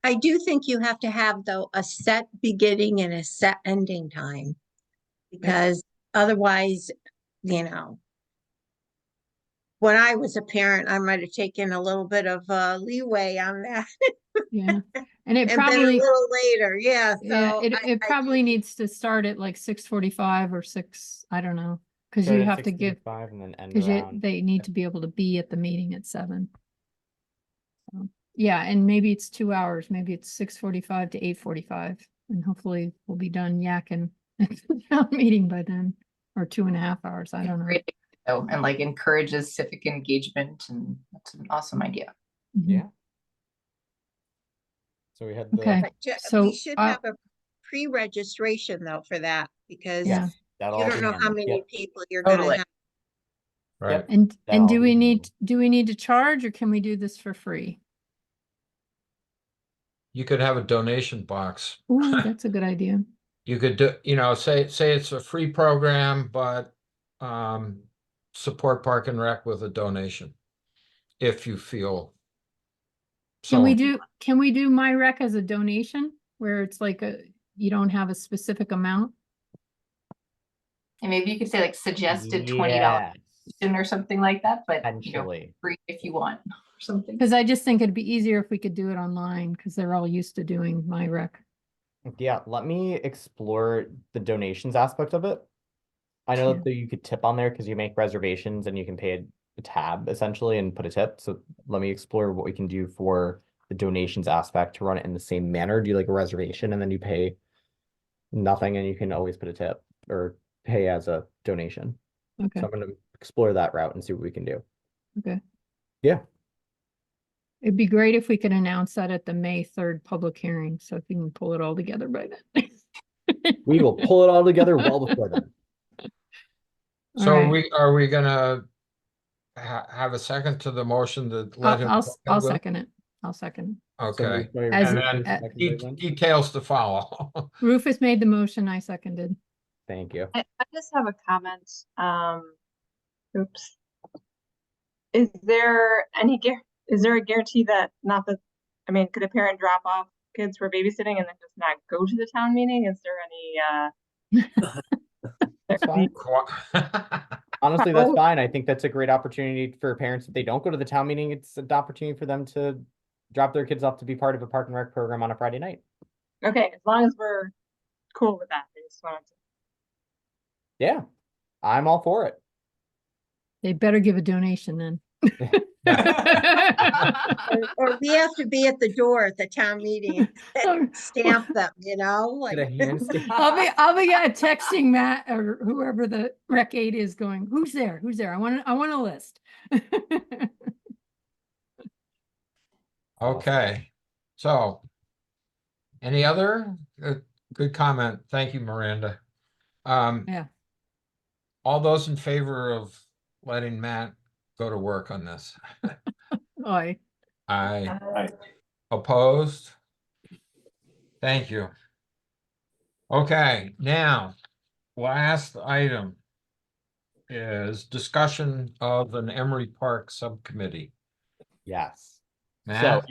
I do think you have to have though a set beginning and a set ending time. Because otherwise, when I was a parent, I might have taken a little bit of leeway on that. Yeah. And it And been a probably, little later, yeah, yeah, so. it probably needs to start at like 6:45 or 6, I don't know. Cause you have to give, 5 and then end cause around. they need to be able to be at the meeting at 7. So, yeah, and maybe it's 2 hours, maybe it's 6:45 to 8:45, and hopefully we'll be done yakking at the town meeting by then, or 2.5 hours, I don't know. Great, though, and encourages civic engagement, and that's an awesome idea. Mhm. Yeah. So we had the Okay. But So, we should have a pre-registration though for that, because Yeah. you that'll all don't be know how handled. many Yep. people you're gonna Totally. have. Right, and that'll do all we be need, handled. to charge, or can we do this for free? you could have a donation box. Ooh, that's a good idea. You could do, say it's a free program, but support Park and Rec with a donation. If you feel. Can we so- do my rec as a donation where it's like you don't have a specific amount? And maybe you could say like suggested $20 Yes, or something like that, but potentially. free if you want or something. Because I just think it'd be easier if we could do it online, because they're all used to doing my rec. Yeah, let me explore the donations aspect of it. I know Yeah. that you could tip on there because you make reservations and you can pay a tab essentially and put a tip. So let me explore what we can do for the donations aspect to run it in the same manner. Do like a reservation and then you pay nothing and you can always put a tip or pay as a donation. Okay, So I'm going to explore that route and see what we can do. okay. Yeah. It'd be great if we could announce that at the May 3rd public hearing, so if you can pull it all together by then. We will pull it all together well before then. So Alright. are we gonna have a second to the motion to let him? I'll second it. I'll second. Okay, As- and then Second. details to follow. Rufus made the motion, I seconded. Thank you. I just have a comment. Oops. Is there a guarantee that could a parent drop off kids for babysitting and then just not go to the town meeting? Is there That's any, fine. Honestly, that's fine. I think that's a great opportunity for parents. If they don't go to the town meeting, it's an opportunity for them to drop their kids off to be part of a park and rec program on a Friday night. okay, as long as we're cool with that. I just wanted to. Yeah, I'm all for it. They better give a donation then. Or we have to be at the door at the town meeting, and stamp them, like. Get a hand stamp. I'll be texting Matt or whoever the rec aide is going, who's there? Who's there? I want a list. Okay, so any other good comment? Thank you, Miranda. Yeah. All those in favor of letting Matt go to work on this? Aye. Aye. Opposed? Thank you. Okay, now, last item is discussion of an Emery Park subcommittee. Yes. So Matt?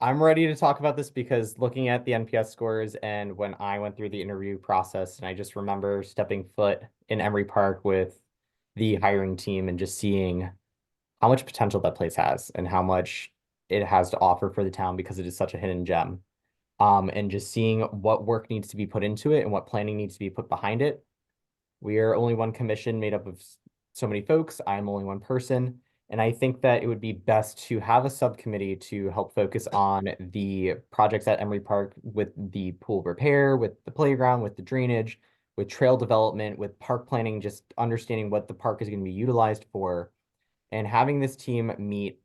I'm ready to talk about this because looking at the NPS scores and when I went through the interview process, and I just remember stepping foot in Emery Park with the hiring team and just seeing how much potential that place has and how much it has to offer for the town because it is such a hidden gem. And just seeing what work needs to be put into it and what planning needs to be put behind it. We are only one commission made up of so many folks. I'm only one person. And I think that it would be best to have a subcommittee to help focus on the projects at Emery Park with the pool repair, with the playground, with the drainage, with trail development, with park planning, just understanding what the park is going to be utilized for. And having this team meet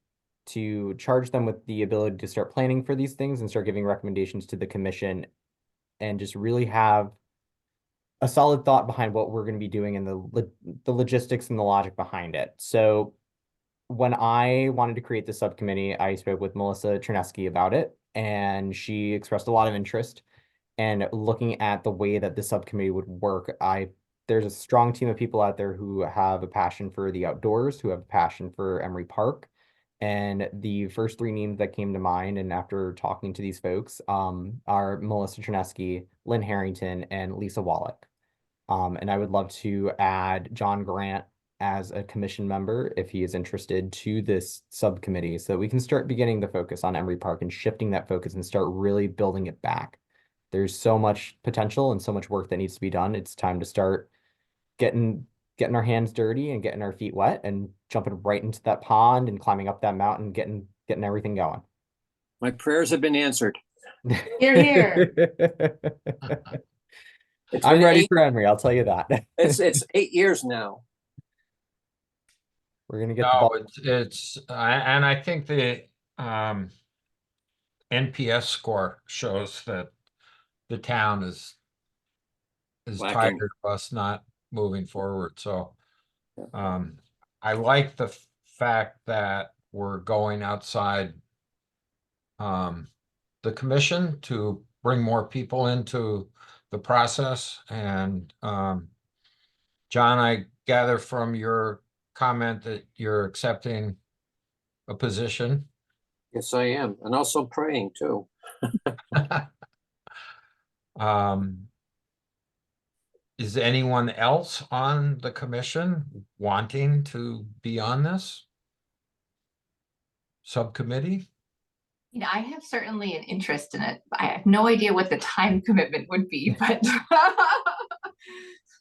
to charge them with the ability to start planning for these things and start giving recommendations to the commission and just really have a solid thought behind what we're going to be doing and the logistics and the logic behind it. So when I wanted to create the subcommittee, I spoke with Melissa Chernesky about it, and she expressed a lot of interest. And looking at the way that the subcommittee would work, there's a strong team of people out there who have a passion for the outdoors, who have a passion for Emery Park. And the first three names that came to mind, and after talking to these folks, are Melissa Chernesky, Lynn Harrington, and Lisa Wallach. And I would love to add John Grant as a commission member if he is interested to this subcommittee so that we can start beginning the focus on Emery Park and shifting that focus and start really building it back. There's so much potential and so much work that needs to be done. It's time to start getting our hands dirty and getting our feet wet and jumping right into that pond and climbing up that mountain, getting everything going. My prayers have been answered. Here, here. It's I'm been ready for Emery, I'll tell you that. It's 8 years now. We're gonna get the No, ball. and I think the NPS score shows that the town is Lacking. tired of us not moving forward, so I like the fact that we're going outside the commission to bring more people into the process. And John, I gather from your comment that you're accepting a position. Yes, I am. And also praying too. is anyone else on the commission wanting to be on this subcommittee? I have certainly an interest in it. I have no idea what the time commitment would be, but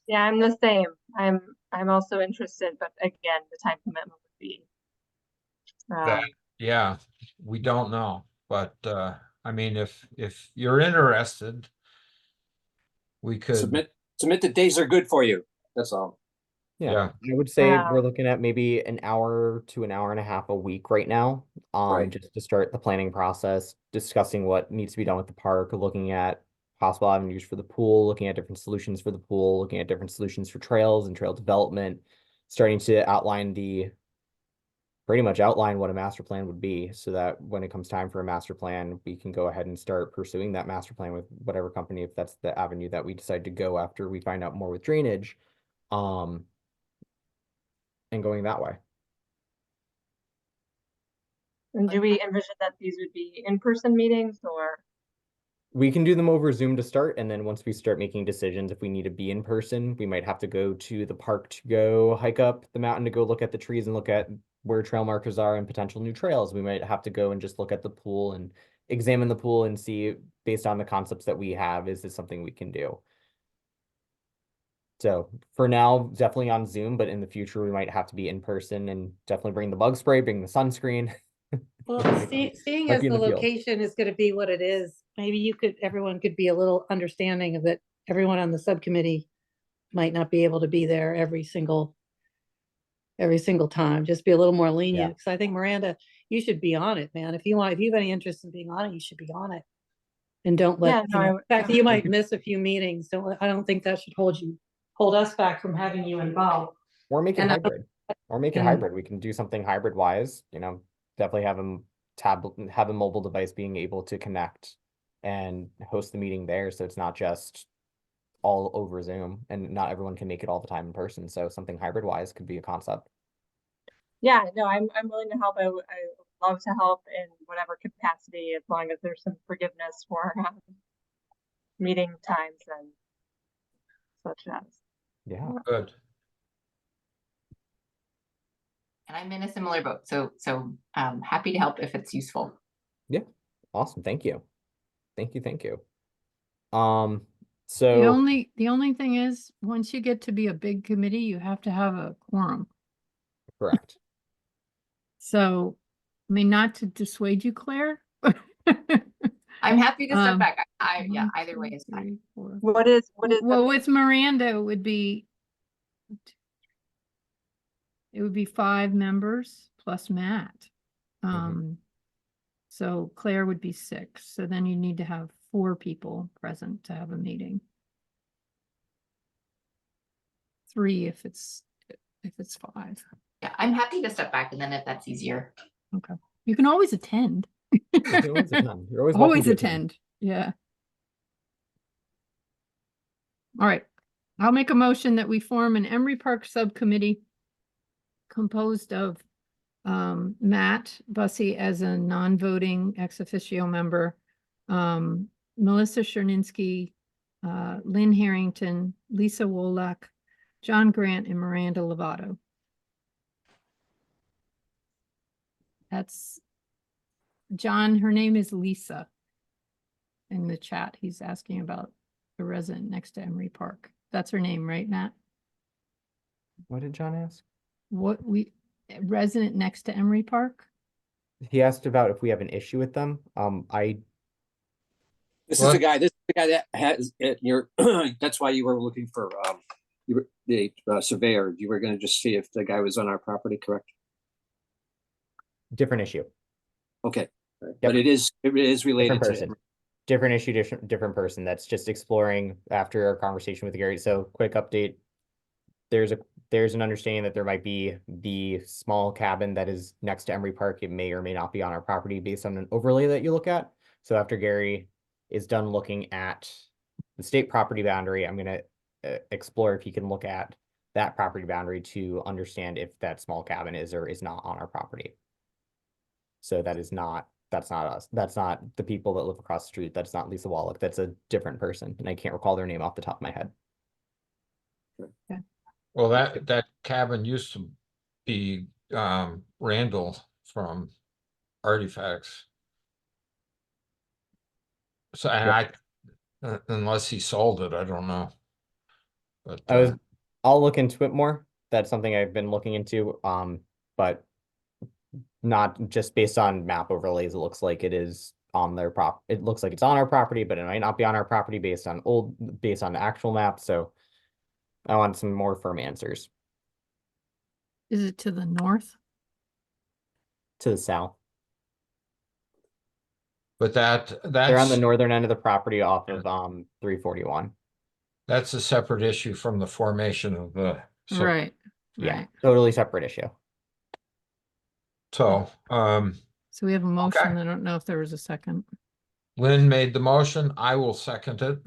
Yeah, I'm the same. I'm also interested, but again, the time commitment would be. That, yeah, we don't know, but I mean, if you're interested, we could, Submit the days are good for you. That's all. yeah, I would say we're Um, looking at maybe an hour to an hour and a half a week right now. Right. Just to start the planning process, discussing what needs to be done with the park, looking at possible avenues for the pool, looking at different solutions for the pool, looking at different solutions for trails and trail development, starting to pretty much outline what a master plan would be, so that when it comes time for a master plan, we can go ahead and start pursuing that master plan with whatever company, if that's the avenue that we decide to go after we find out more with drainage. And going that way. and do we envision that these would be in-person meetings or? We can do them over Zoom to start, and then once we start making decisions, if we need to be in person, we might have to go to the park to go hike up the mountain to go look at the trees and look at where trail markers are and potential new trails. We might have to go and just look at the pool and examine the pool and see, based on the concepts that we have, is this something we can do? So for now, definitely on Zoom, but in the future, we might have to be in person, and definitely bring the bug spray, bring the sunscreen. Well, seeing Might as be in the the field. location is gonna be what it is, maybe everyone could be a little understanding of that. Everyone on the subcommittee might not be able to be there every single time, just be a little more lenient, because I think Miranda, you should be on it, man. If you have any interest in being on it, you should be on it. And don't Yeah, let, no, the fact that you might miss a few meetings, I don't think that should hold us back from having you involved. Or make it And, hybrid. Or make it and- hybrid. We can do something hybrid wise, definitely have a mobile device being able to connect and host the meeting there. So it's not just all over Zoom, and not everyone can make it all the time in person. So something hybrid wise could be a concept. Yeah, no, I'm willing to help. I would love to help in whatever capacity, as long as there's some forgiveness for meeting times and such as. Yeah. good. and I'm in a similar boat, so happy to help if it's useful. Awesome. Thank you. Thank you. The So only thing is, once you get to be a big committee, you have to have a quorum. correct. So, I mean, not to dissuade you, Claire. I'm happy to step Um, back. Yeah, One, either way two, is fine. three, four. What is Well, with Miranda, it would be 5 members plus Matt. So Claire would be 6. So then you need to have 4 people present to have a meeting. 3 if it's 5. Yeah, I'm happy to step back, and then if that's easier. Okay. You can always attend. You can always attend. You're always welcome Always to attend. Yeah. All right. I'll make a motion that we form an Emery Park subcommittee composed of Matt Bussey as a non-voting ex officio member, Melissa Cherninsky, Lynn Harrington, Lisa Wolak, John Grant, and Miranda Lovato. That's John. Her name is Lisa. In the chat, he's asking about the resident next to Emery Park. That's her name, right, Matt? What did John ask? Resident next to Emery Park? He asked about if we have an issue with them. This is the guy that has that's why you were looking for the surveyor. You were going to just see if the guy was on our property, correct? Different issue. Okay. But it is related Different person. to Different issue, different person. That's just exploring after our conversation with Gary. So quick update. There's an understanding that there might be the small cabin that is next to Emery Park. It may or may not be on our property based on an overlay that you look at. So after Gary is done looking at the state property boundary, I'm going to explore if he can look at that property boundary to understand if that small cabin is or is not on our property. So that's not us. That's not the people that live across the street. That's not Lisa Wallach. That's a different person. And I can't recall their name off the top of my head. Well, that cabin used to be Randall from Artifacts. So, and unless he sold it, I don't know. But I'll look into it more. That's something I've been looking into, but not just based on map overlays. It looks like it is on their it looks like it's on our property, but it might not be on our property based on the actual map. So I want some more firm answers. Is it to the north? To the south. but They're on the that's northern end of the property off of 341. that's a separate issue from the formation of the. So, Right, Yeah, right. totally separate issue. So, So we have a motion. I don't know if there was a second. Lynn made the motion. I will second it.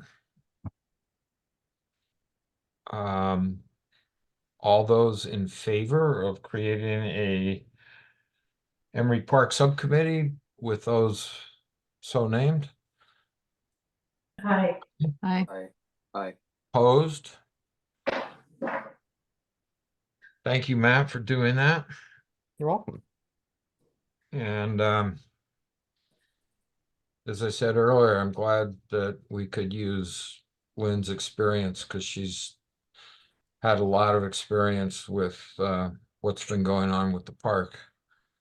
All those in favor of creating a Emery Park Subcommittee with those so named? Hi. Aye. Aye. Opposed? Thank you, Matt, for doing that. You're welcome. And as I said earlier, I'm glad that we could use Lynn's experience because she's had a lot of experience with what's been going on with the park.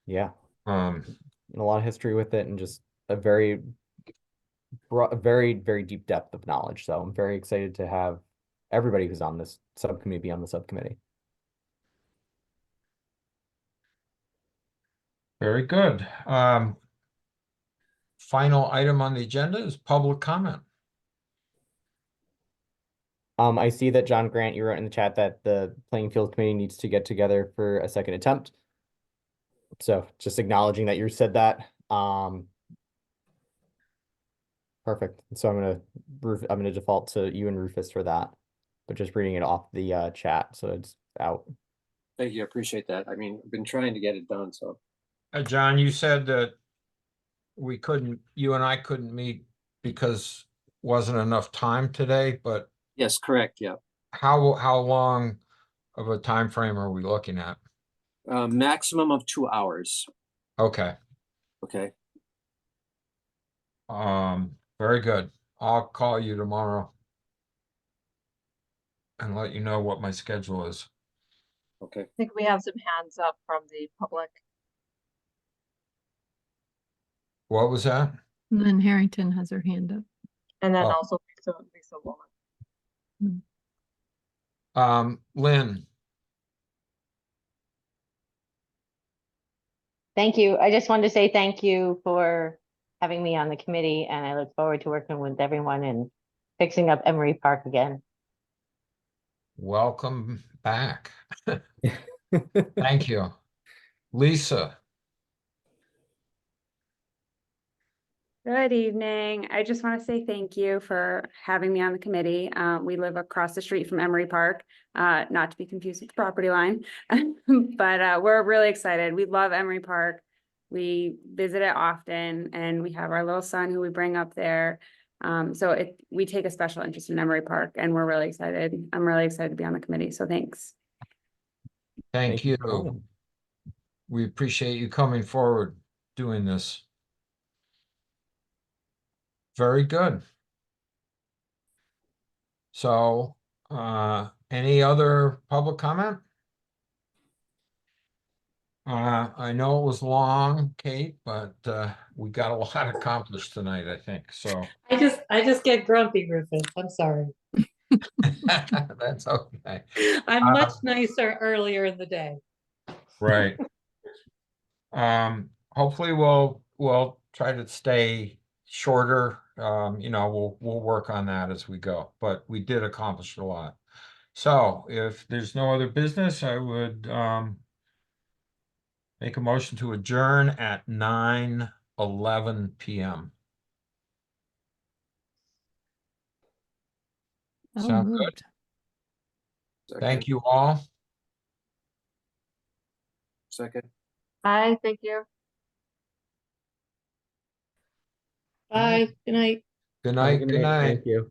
Yeah, Um, and a lot of history with it, and just a very very deep depth of knowledge. So I'm very excited to have everybody who's on this subcommittee be on the subcommittee. Very good. Final item on the agenda is public comment. I see that John Grant, you wrote in the chat that the playing field committee needs to get together for a second attempt. So just acknowledging that you said that. Perfect. So I'm gonna default to you and Rufus for that, but just reading it off the chat, so it's out. Thank you, I appreciate that. I mean, I've been trying to get it done, so. John, you said that you and I couldn't meet because wasn't enough time today, but Yes, correct, yeah. how long of a time frame are we looking at? Maximum of 2 hours, Okay, okay? very good. I'll call you tomorrow and let you know what my schedule is. Okay. I think we have some hands up from the public. What was that? Lynn Harrington has her hand up. And then Oh. also Lisa Woolman. Lynn, Thank you. I just wanted to say thank you for having me on the committee, and I look forward to working with everyone and fixing up Emery Park again. welcome back. Thank you. Lisa, Good evening. I just want to say thank you for having me on the committee. We live across the street from Emery Park, not to be confused with the property line, but we're really excited. We love Emery Park. We visit it often, and we have our little son who we bring up there. So we take a special interest in Emery Park, and we're really excited. I'm really excited to be on the committee, so thanks. thank you. We appreciate you coming forward, doing this. Very good. So, any other public comment? I know it was long, Kate, but we got a lot accomplished tonight, I think, so. I just get grumpy, Rufus. I'm sorry. That's okay. I'm much nicer earlier in the day. Right. Hopefully we'll try to stay shorter. We'll work on that as we go, but we did accomplish a lot. So if there's no other business, I would make a motion to adjourn at 9:11 p.m. So Sound good? moved. Thank you all. Second. Hi, thank you. Bye. Good night. Good night. Good night. Thank you.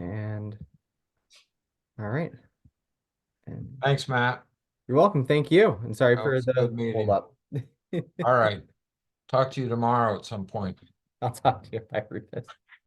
And All right. And Thanks, Matt. you're welcome. Thank you. And sorry That for was a the good meeting. hold up. All right. Talk to you tomorrow at some point. I'll talk to you. Bye, Rufus.